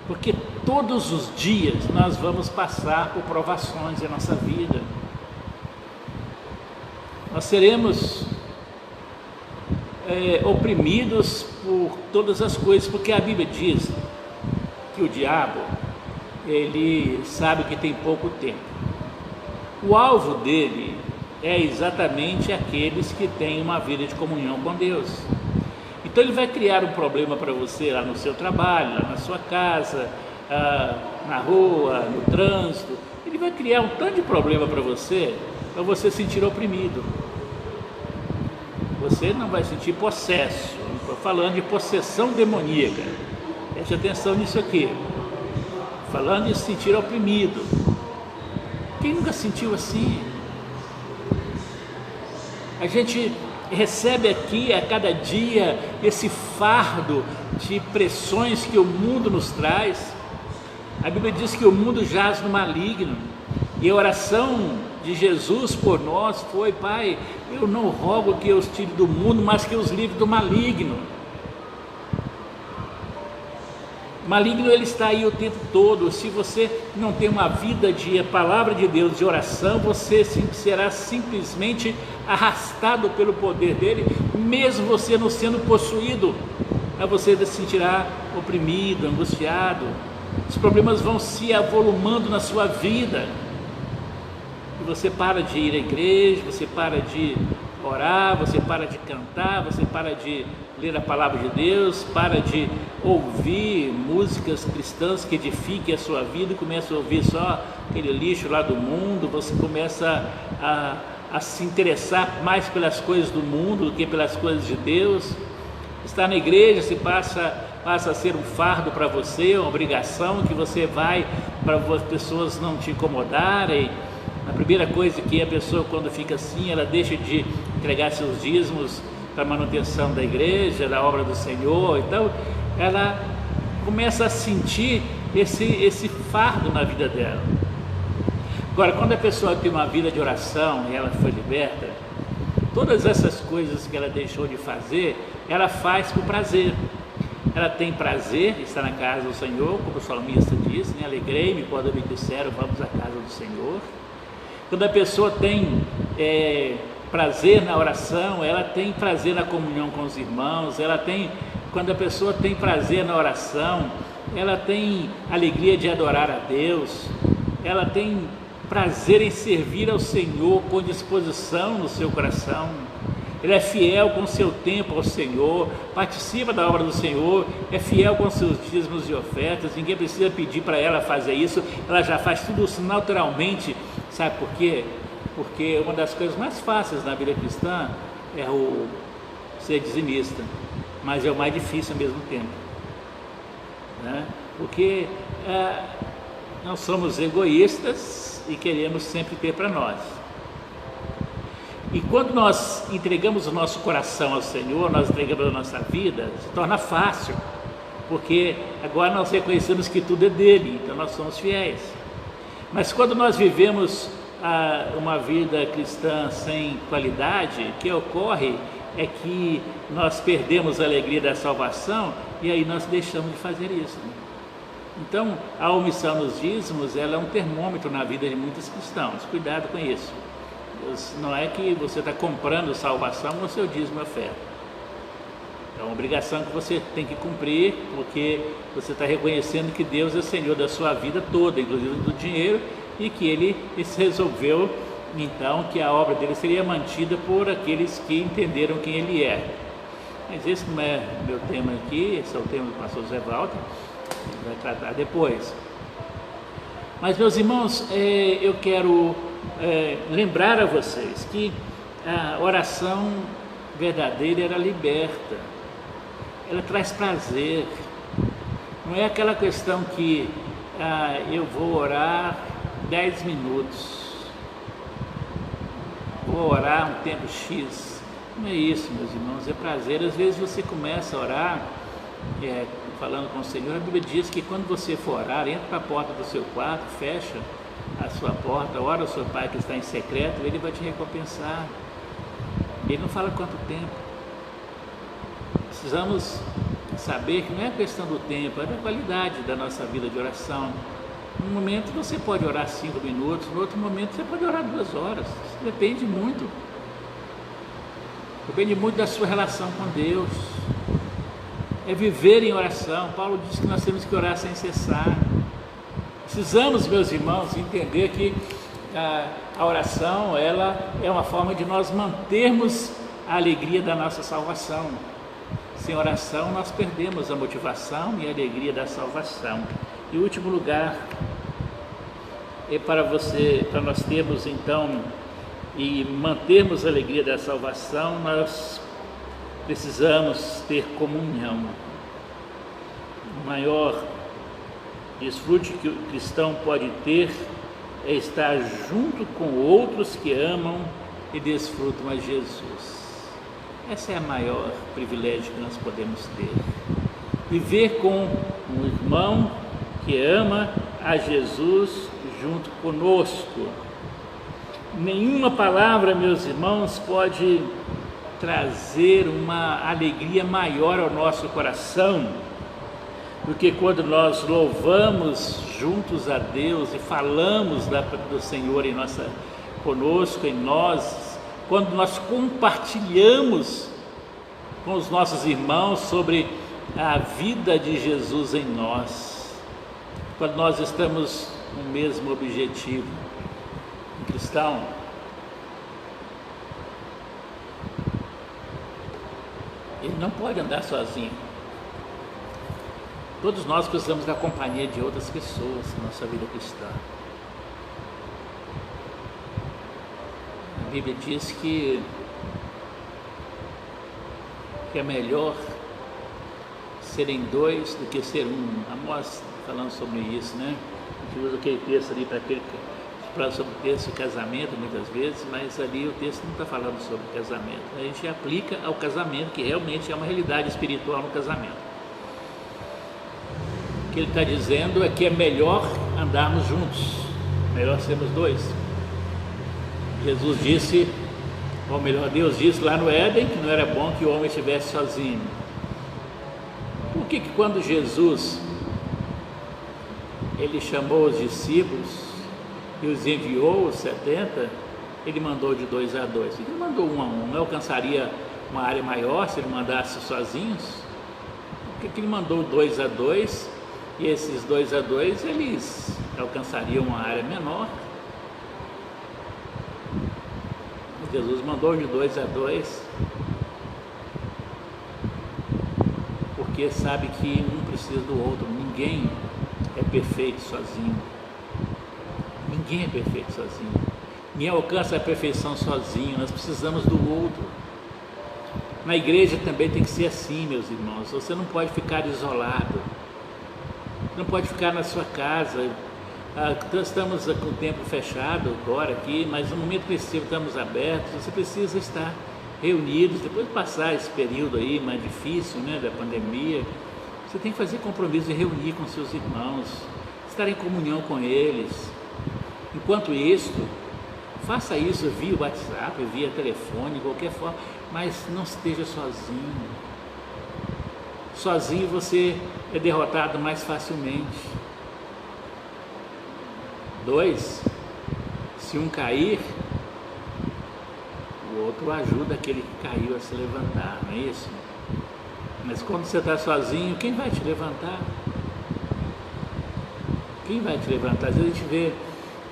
Porque todos os dias nós vamos passar por provações em nossa vida. Nós seremos oprimidos por todas as coisas, porque a Bíblia diz que o diabo, ele sabe que tem pouco tempo. O alvo dele é exatamente aqueles que têm uma vida de comunhão com Deus. Então ele vai criar um problema para você lá no seu trabalho, lá na sua casa, na rua, no trânsito. Ele vai criar um tanto de problema para você sentir oprimido. Você não vai sentir possesso. Estou falando de possessão demoníaca. Preste atenção nisso aqui. Falando de se sentir oprimido. Quem nunca sentiu assim? A gente recebe aqui a cada dia esse fardo de pressões que o mundo nos traz. A Bíblia diz que o mundo jaz no maligno, e a oração de Jesus por nós foi: Pai, eu não rogo que eu os tire do mundo, mas que os livre do maligno. O maligno, ele está aí o tempo todo. Se você não tem uma vida de palavra de Deus, de oração, você será simplesmente arrastado pelo poder dele, mesmo você não sendo possuído. Aí você se sentirá oprimido, angustiado. Os problemas vão se avolumando na sua vida. E você para de ir à igreja, você para de orar, você para de cantar, você para de ler a palavra de Deus, para de ouvir músicas cristãs que edifiquem a sua vida e começa a ouvir só aquele lixo lá do mundo. Você começa a se interessar mais pelas coisas do mundo do que pelas coisas de Deus. Estar na igreja se passa a ser um fardo para você, uma obrigação que você vai para as pessoas não te incomodarem. A primeira coisa que a pessoa, quando fica assim, ela deixa de entregar seus dízimos para a manutenção da igreja, da obra do Senhor. Então ela começa a sentir esse fardo na vida dela. Agora, quando a pessoa tem uma vida de oração e ela foi liberta, todas essas coisas que ela deixou de fazer, ela faz por prazer. Ela tem prazer de estar na casa do Senhor, como o salmista diz, né? Alegrei-me quando me disseram, vamos à casa do Senhor. Quando a pessoa tem prazer na oração, ela tem prazer na comunhão com os irmãos, quando a pessoa tem prazer na oração, ela tem alegria de adorar a Deus, ela tem prazer em servir ao Senhor com disposição no seu coração. Ele é fiel com o seu tempo ao Senhor, participa da obra do Senhor, é fiel com seus dízimos e ofertas. Ninguém precisa pedir para ela fazer isso, ela já faz tudo isso naturalmente. Sabe por quê? Porque uma das coisas mais fáceis na vida cristã é o ser dizimista, mas é o mais difícil ao mesmo tempo, né? Porque nós somos egoístas e queremos sempre ter para nós. E quando nós entregamos o nosso coração ao Senhor, nós entregamos a nossa vida, se torna fácil, porque agora nós reconhecemos que tudo é dele, então nós somos fiéis. Mas quando nós vivemos uma vida cristã sem qualidade, o que ocorre é que nós perdemos a alegria da salvação e aí nós deixamos de fazer isso. Então, a omissão nos dízimos, ela é um termômetro na vida de muitos cristãos. Cuidado com isso. Não é que você está comprando salvação no seu dízimo e oferta. É uma obrigação que você tem que cumprir, porque você está reconhecendo que Deus é Senhor da sua vida toda, inclusive do dinheiro, e que Ele resolveu, então, que a obra dele seria mantida por aqueles que entenderam quem Ele é. Mas esse não é o meu tema aqui, esse é o tema do pastor Zé Walter, ele vai tratar depois. Mas, meus irmãos, eu quero lembrar a vocês que a oração verdadeira, ela liberta, ela traz prazer. Não é aquela questão que eu vou orar 10 minutos, vou orar um tempo X. Não é isso, meus irmãos, é prazer. Às vezes você começa a orar falando com o Senhor. A Bíblia diz que quando você for orar, entra para a porta do seu quarto, fecha a sua porta, ora ao seu Pai que está em secreto, Ele vai te recompensar. Ele não fala quanto tempo. Precisamos saber que não é questão do tempo, é da qualidade da nossa vida de oração. Num momento você pode orar 5 minutos, no outro momento você pode orar 2 horas. Isso depende muito. Depende muito da sua relação com Deus. É viver em oração. Paulo diz que nós temos que orar sem cessar. Precisamos, meus irmãos, entender que a oração, ela é uma forma de nós mantermos a alegria da nossa salvação. Sem oração nós perdemos a motivação e a alegria da salvação. E último lugar, para nós termos então e mantermos a alegria da salvação, nós precisamos ter comunhão. O maior desfrute que o cristão pode ter é estar junto com outros que amam e desfrutam a Jesus. Esse é o maior privilégio que nós podemos ter. Viver com um irmão que ama a Jesus junto conosco. Nenhuma palavra, meus irmãos, pode trazer uma alegria maior ao nosso coração do que quando nós louvamos juntos a Deus e falamos do Senhor conosco, em nós, quando nós compartilhamos com os nossos irmãos sobre a vida de Jesus em nós, quando nós estamos no mesmo objetivo. Um cristão ele não pode andar sozinho. Todos nós precisamos da companhia de outras pessoas na nossa vida cristã. A Bíblia diz que é melhor serem dois do que ser um. Amós falando sobre isso, né? A gente usa aquele texto ali para sobre o texto de casamento muitas vezes, mas ali o texto não está falando sobre casamento. A gente aplica ao casamento, que realmente é uma realidade espiritual no casamento. O que ele está dizendo é que é melhor andarmos juntos, melhor sermos dois. Jesus disse, ou melhor, Deus disse lá no Éden que não era bom que o homem estivesse sozinho. Por que quando Jesus ele chamou os discípulos e os enviou, os 70, ele mandou de 2 a 2? Ele mandou 1 a 1, não alcançaria uma área maior se ele mandasse sozinhos? Por que ele mandou 2 a 2 e esses 2 a 2 eles alcançariam uma área menor? Jesus mandou de 2 a 2 porque sabe que um precisa do outro. Ninguém é perfeito sozinho. Ninguém é perfeito sozinho. Ninguém alcança a perfeição sozinho. Nós precisamos do outro. Na igreja também tem que ser assim, meus irmãos. Você não pode ficar isolado. Não pode ficar na sua casa. Nós estamos com o tempo fechado agora aqui, mas no momento que estamos abertos, você precisa estar reunidos. Depois de passar esse período aí mais difícil, né, da pandemia, você tem que fazer compromisso de reunir com seus irmãos, estar em comunhão com eles. Enquanto isso, faça isso via WhatsApp, via telefone, de qualquer forma, mas não esteja sozinho. Sozinho você é derrotado mais facilmente. 2, se um cair, o outro ajuda aquele que caiu a se levantar, não é isso? Mas quando você está sozinho, quem vai te levantar? Quem vai te levantar? Às vezes a gente vê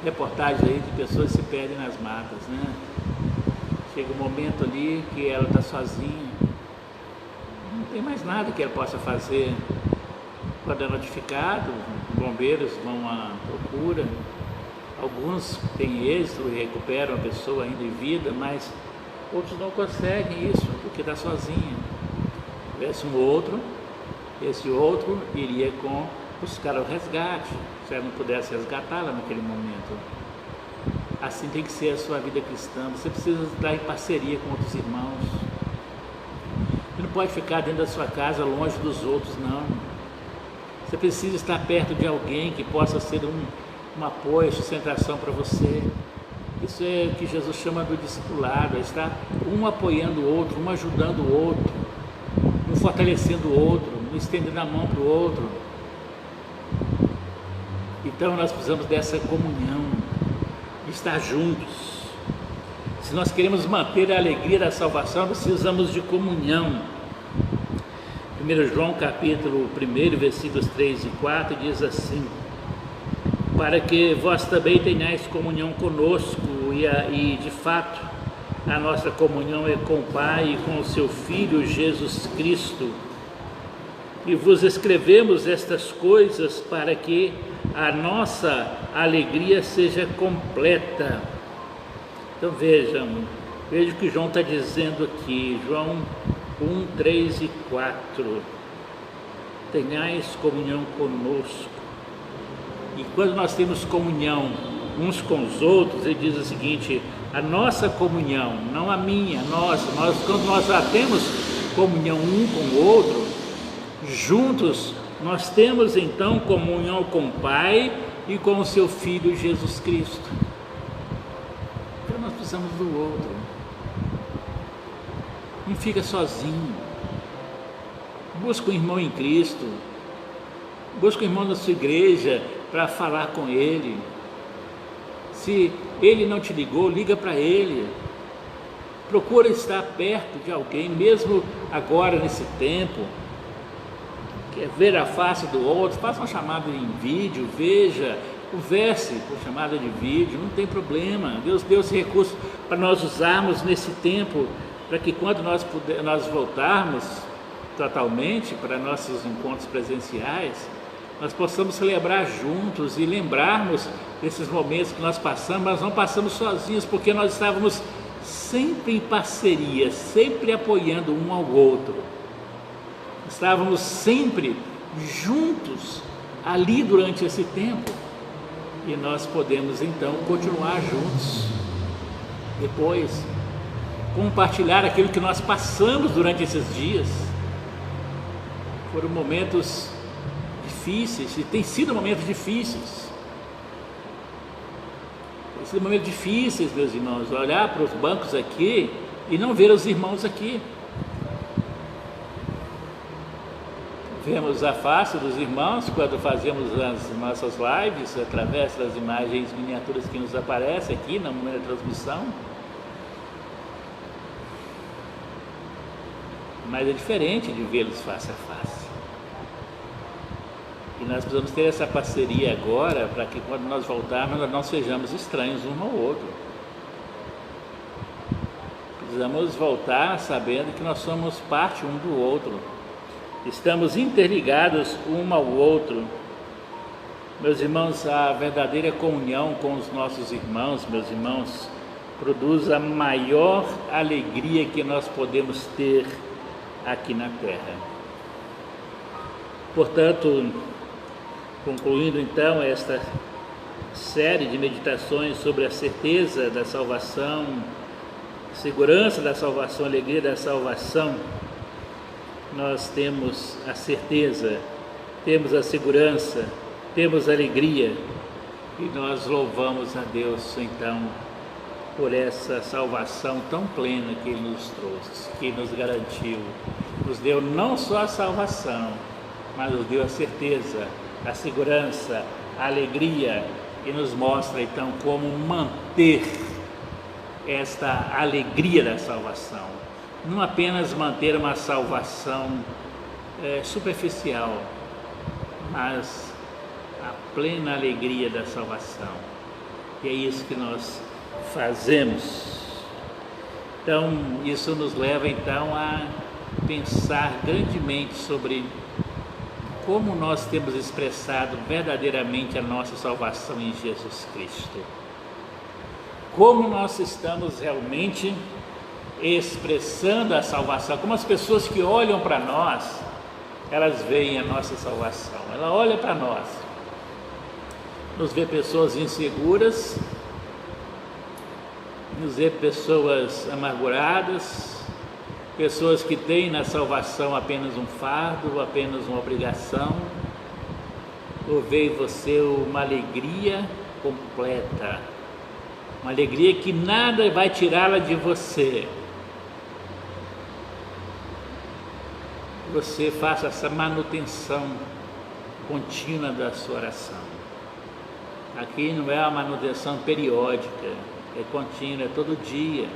reportagens aí de pessoas que se perdem nas matas, né? Chega um momento ali que ela está sozinha, não tem mais nada que ela possa fazer. Quando é notificado, bombeiros vão à procura. Alguns têm êxito e recuperam a pessoa ainda em vida, mas outros não conseguem isso, porque está sozinho. Se tivesse um outro, esse outro iria buscar o resgate, se ela não pudesse resgatá-la naquele momento. Assim tem que ser a sua vida cristã. Você precisa estar em parceria com outros irmãos. Você não pode ficar dentro da sua casa longe dos outros, não. Você precisa estar perto de alguém que possa ser um apoio, sustentação para você. Isso é o que Jesus chama do discipulado, é estar um apoiando o outro, um ajudando o outro, um fortalecendo o outro, um estendendo a mão para o outro. Então nós precisamos dessa comunhão, de estar juntos. Se nós queremos manter a alegria da salvação, precisamos de comunhão. 1 João capítulo 1, versículos 3 e 4 diz assim: para que vós também tenhais comunhão conosco, e de fato a nossa comunhão é com o Pai e com o seu Filho Jesus Cristo. E vos escrevemos estas coisas para que a nossa alegria seja completa. Então veja o que João está dizendo aqui, João 1, 3 e 4. Tenhais comunhão conosco. E quando nós temos comunhão uns com os outros, ele diz o seguinte: a nossa comunhão, não a minha, quando nós já temos comunhão um com o outro, juntos, nós temos então comunhão com o Pai e com o seu Filho Jesus Cristo. Então precisamos do outro. Não fica sozinho. Busca um irmão em Cristo. Busca um irmão da sua igreja para falar com ele. Se ele não te ligou, liga para ele. Procura estar perto de alguém, mesmo agora nesse tempo. Quer ver a face do outro, faça uma chamada em vídeo, veja, converse por chamada de vídeo, não tem problema. Deus deu esse recurso para nós usarmos nesse tempo, para que quando nós voltarmos totalmente para nossos encontros presenciais, nós possamos celebrar juntos e lembrarmos desses momentos que nós passamos, mas não passamos sozinhos, porque nós estávamos sempre em parceria, sempre apoiando um ao outro. Estávamos sempre juntos ali durante esse tempo e nós podemos então continuar juntos depois, compartilhar aquilo que nós passamos durante esses dias. Foram momentos difíceis e tem sido momentos difíceis. Tem sido momentos difíceis, meus irmãos, olhar para os bancos aqui e não ver os irmãos aqui. Vemos a face dos irmãos quando fazemos as nossas lives através das imagens miniaturas que nos aparecem aqui na primeira transmissão. Mas é diferente de vê-los face a face. E nós precisamos ter essa parceria agora para que quando nós voltarmos nós não sejamos estranhos um ao outro. Precisamos voltar sabendo que nós somos parte um do outro. Estamos interligados um ao outro. Meus irmãos, a verdadeira comunhão com os nossos irmãos, meus irmãos, produz a maior alegria que nós podemos ter aqui na terra. Portanto, concluindo então esta série de meditações sobre a certeza da salvação, segurança da salvação, alegria da salvação, nós temos a certeza, temos a segurança, temos a alegria e nós louvamos a Deus então por essa salvação tão plena que Ele nos trouxe, que nos garantiu, nos deu não só a salvação, mas nos deu a certeza, a segurança, a alegria e nos mostra então como manter esta alegria da salvação. Não apenas manter uma salvação superficial, mas a plena alegria da salvação. E é isso que nós fazemos. Então, isso nos leva então a pensar grandemente sobre como nós temos expressado verdadeiramente a nossa salvação em Jesus Cristo. Como nós estamos realmente expressando a salvação, como as pessoas que olham para nós, elas veem a nossa salvação, ela olha para nós, nos vê pessoas inseguras, nos vê pessoas amarguradas, pessoas que têm na salvação apenas um fardo, apenas uma obrigação, ou vê em você uma alegria completa, uma alegria que nada vai tirá-la de você. Você faça essa manutenção contínua da sua oração. Aqui não é uma manutenção periódica, é contínua, é todo dia.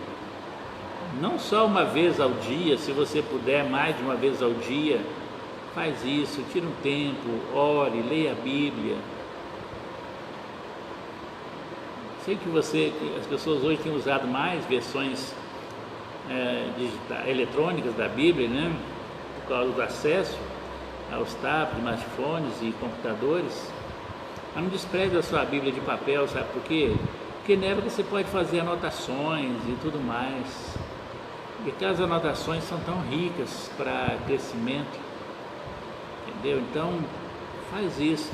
Não só uma vez ao dia, se você puder mais de uma vez ao dia, faz isso, tira um tempo, ore, leia a Bíblia. Sei que as pessoas hoje têm usado mais versões eletrônicas da Bíblia, né? Por causa do acesso aos tablets, smartphones e computadores. Mas não despreze a sua Bíblia de papel, sabe por quê? Porque nela você pode fazer anotações e tudo mais. E aquelas anotações são tão ricas para crescimento, entendeu? Então, faz isso.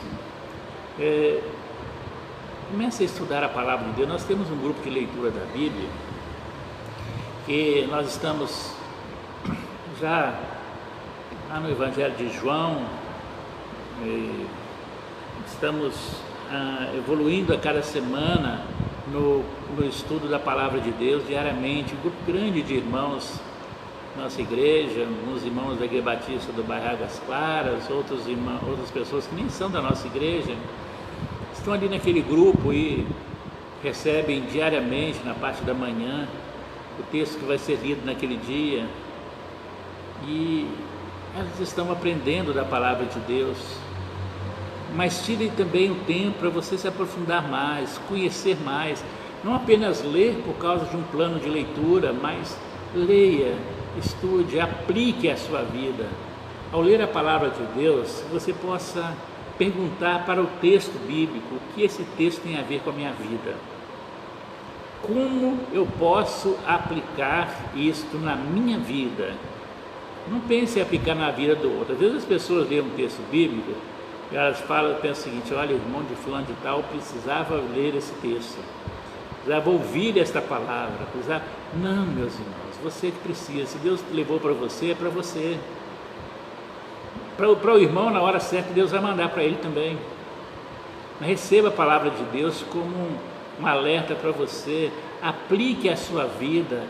Comece a estudar a Palavra de Deus. Nós temos um grupo de leitura da Bíblia, que nós estamos já lá no Evangelho de João, estamos evoluindo a cada semana no estudo da Palavra de Deus diariamente. Um grupo grande de irmãos, nossa igreja, uns irmãos da Igreja Batista do bairro Águas Claras, outras pessoas que nem são da nossa igreja, estão ali naquele grupo e recebem diariamente, na parte da manhã, o texto que vai ser lido naquele dia, e elas estão aprendendo da Palavra de Deus. Mas tire também o tempo para você se aprofundar mais, conhecer mais, não apenas ler por causa de um plano de leitura, mas leia, estude, aplique a sua vida. Ao ler a Palavra de Deus, você possa perguntar para o texto bíblico: o que esse texto tem a ver com a minha vida? Como eu posso aplicar isto na minha vida? Não pense em aplicar na vida do outro. Às vezes as pessoas leem um texto bíblico e elas pensam o seguinte: olha, o irmão de fulano de tal precisava ler esse texto, precisava ouvir esta palavra, precisava... Não, meus irmãos, você que precisa. Se Deus levou para você, é para você. Para o irmão, na hora certa, Deus vai mandar para ele também. Mas receba a palavra de Deus como um alerta para você. Aplique a sua vida,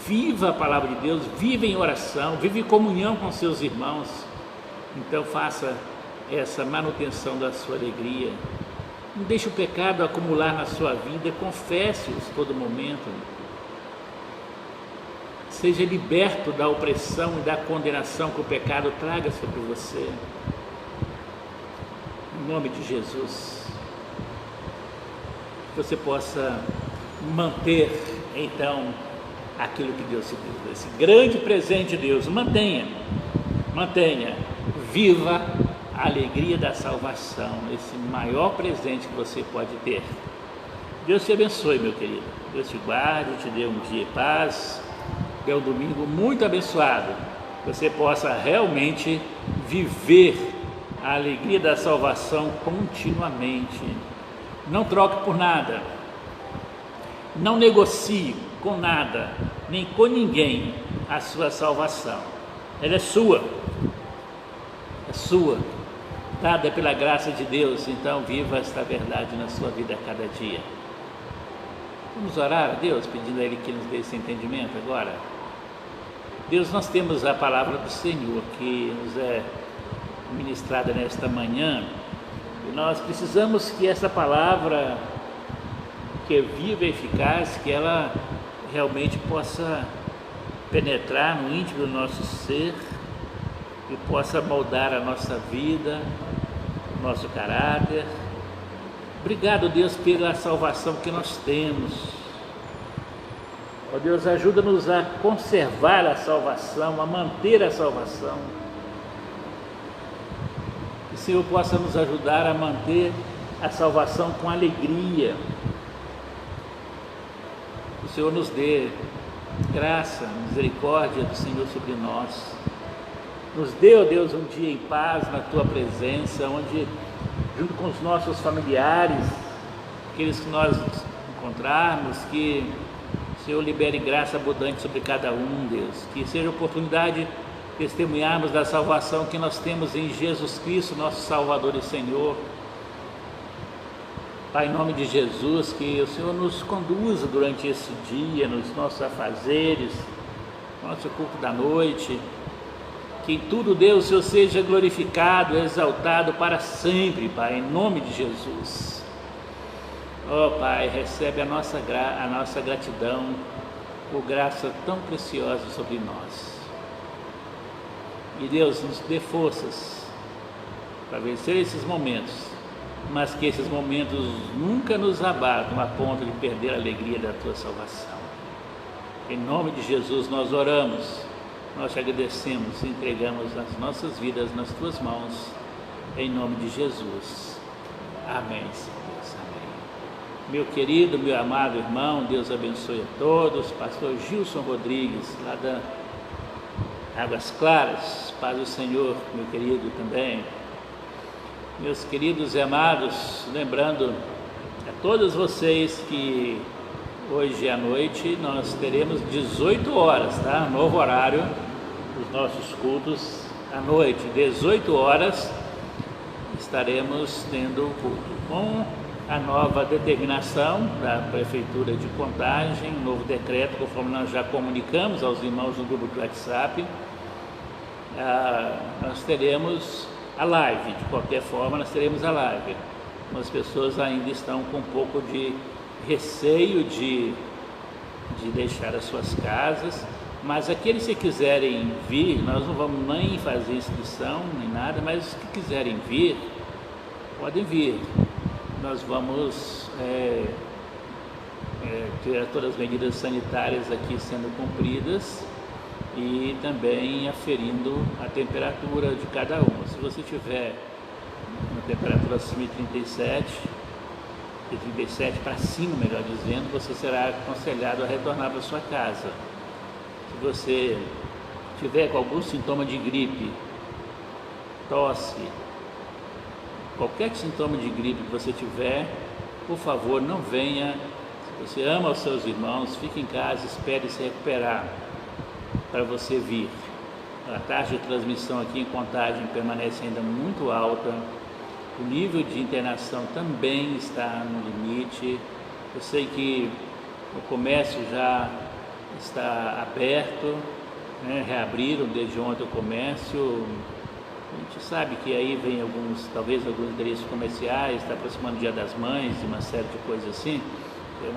viva a palavra de Deus, viva em oração, viva em comunhão com seus irmãos. Então faça essa manutenção da sua alegria. Não deixe o pecado acumular na sua vida, confesse-os todo momento. Seja liberto da opressão e da condenação que o pecado traga sobre você. Em nome de Jesus. Que você possa manter, então, aquilo que Deus te deu. Esse grande presente de Deus. Mantenha. Viva a alegria da salvação. Esse maior presente que você pode ter. Deus te abençoe, meu querido. Deus te guarde, te dê um dia de paz. É um domingo muito abençoado, você possa realmente viver a alegria da salvação continuamente. Não troque por nada, não negocie com nada, nem com ninguém a sua salvação. Ela é sua, dada pela graça de Deus. Então viva esta verdade na sua vida a cada dia. Vamos orar a Deus, pedindo a Ele que nos dê esse entendimento agora. Deus, nós temos a palavra do Senhor que nos é ministrada nesta manhã, e nós precisamos que essa palavra, que é viva e eficaz, que ela realmente possa penetrar no íntimo do nosso ser e possa moldar a nossa vida, o nosso caráter. Obrigado, Deus, pela salvação que nós temos. Ó Deus, ajuda-nos a conservar a salvação, a manter a salvação. Que o Senhor possa nos ajudar a manter a salvação com alegria. Que o Senhor nos dê graça, misericórdia do Senhor sobre nós. Nos dê, ó Deus, um dia em paz na Tua presença, onde, junto com os nossos familiares, aqueles que nós encontrarmos, que o Senhor libere graça abundante sobre cada um, Deus. Que seja a oportunidade de testemunharmos da salvação que nós temos em Jesus Cristo, nosso Salvador e Senhor. Pai, em nome de Jesus, que o Senhor nos conduza durante esse dia, nos nossos afazeres, no nosso culto da noite. Que em tudo, Deus, o Senhor seja glorificado, exaltado para sempre, Pai, em nome de Jesus. Ó Pai, recebe a nossa gratidão por graça tão preciosa sobre nós. E Deus, nos dê forças para vencer esses momentos, mas que esses momentos nunca nos abatam a ponto de perder a alegria da Tua salvação. Em nome de Jesus nós oramos, nós te agradecemos e entregamos as nossas vidas nas Tuas mãos, em nome de Jesus. Amém, Senhor. Meu querido, meu amado irmão, Deus abençoe a todos. Pastor Gilson Rodrigues, lá da Águas Claras. Paz do Senhor, meu querido, também. Meus queridos e amados, lembrando a todos vocês que hoje à noite nós teremos 18 horas, tá? Novo horário dos nossos cultos à noite, 18 horas estaremos tendo o culto com a nova determinação da Prefeitura de Contagem, um novo decreto, conforme nós já comunicamos aos irmãos do grupo do WhatsApp. Nós teremos a live, de qualquer forma nós teremos a live. As pessoas ainda estão com um pouco de receio de deixar as suas casas, mas aqueles que quiserem vir, nós não vamos nem fazer inscrição nem nada, mas os que quiserem vir, podem vir. Nós vamos ter todas as medidas sanitárias aqui sendo cumpridas e também aferindo a temperatura de cada um. Se você tiver uma temperatura acima de 37, de 37 para cima, melhor dizendo, você será aconselhado a retornar para sua casa. Se você tiver com algum sintoma de gripe, tosse, qualquer sintoma de gripe que você tiver, por favor, não venha. Se você ama os seus irmãos, fique em casa, espere se recuperar para você vir. A taxa de transmissão aqui em Contagem permanece ainda muito alta, o nível de internação também está no limite. Eu sei que o comércio já está aberto, né? Reabriram desde ontem o comércio. A gente sabe que aí vem talvez alguns interesses comerciais, está aproximando o Dia das Mães e uma série de coisas assim. É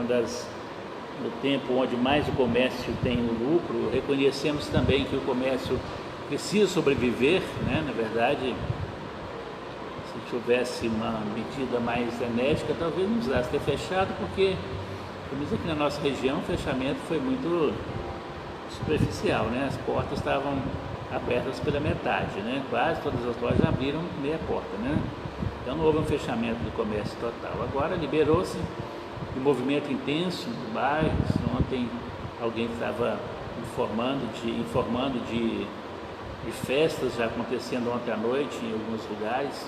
no tempo onde mais o comércio tem o lucro. Reconhecemos também que o comércio precisa sobreviver, né? Na verdade, se tivesse uma medida mais enérgica, talvez não precisasse ter fechado, porque, pelo menos aqui na nossa região, o fechamento foi muito superficial, né? As portas estavam abertas pela metade, né? Quase todas as lojas abriram meia porta, né? Então não houve um fechamento do comércio total. Agora liberou-se um movimento intenso no bairro. Ontem alguém estava informando de festas já acontecendo ontem à noite em alguns lugares,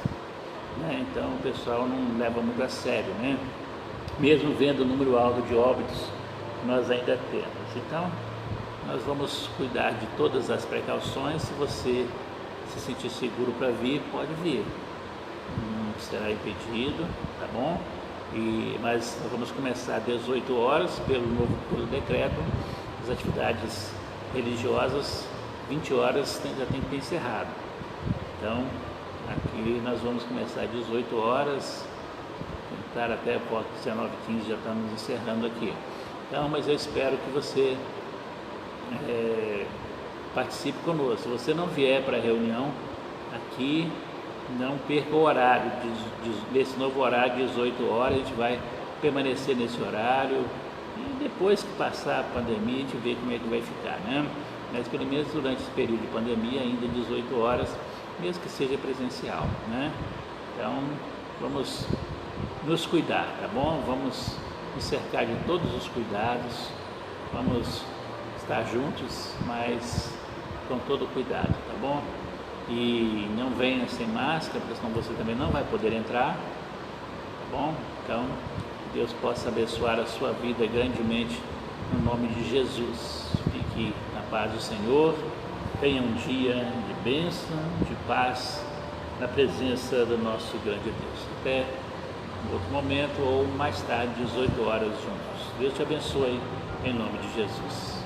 né? Então o pessoal não leva muito a sério, né? Mesmo vendo o número alto de óbitos, nós ainda temos. Então nós vamos cuidar de todas as precauções. Se você se sentir seguro para vir, pode vir, não será impedido, tá bom? Mas nós vamos começar às 18 horas pelo decreto. As atividades religiosas 20 horas já tem que ter encerrado. Então aqui nós vamos começar às 18 horas, tentar até por 19h15 já estamos encerrando aqui. Então, mas eu espero que você participe conosco. Se você não vier para a reunião aqui, não perca o horário, desse novo horário de 18 horas, a gente vai permanecer nesse horário e depois que passar a pandemia a gente vê como é que vai ficar, né? Mas pelo menos durante esse período de pandemia, ainda 18 horas, mesmo que seja presencial, né? Então vamos nos cuidar, tá bom? Vamos nos cercar de todos os cuidados, vamos estar juntos, mas com todo cuidado, tá bom? E não venha sem máscara, porque senão você também não vai poder entrar, tá bom? Então, que Deus possa abençoar a sua vida grandemente, no nome de Jesus. Fique na paz do Senhor, tenha um dia de bênção, de paz, na presença do nosso grande Deus. Até outro momento ou mais tarde, 18 horas juntos. Deus te abençoe, em nome de Jesus.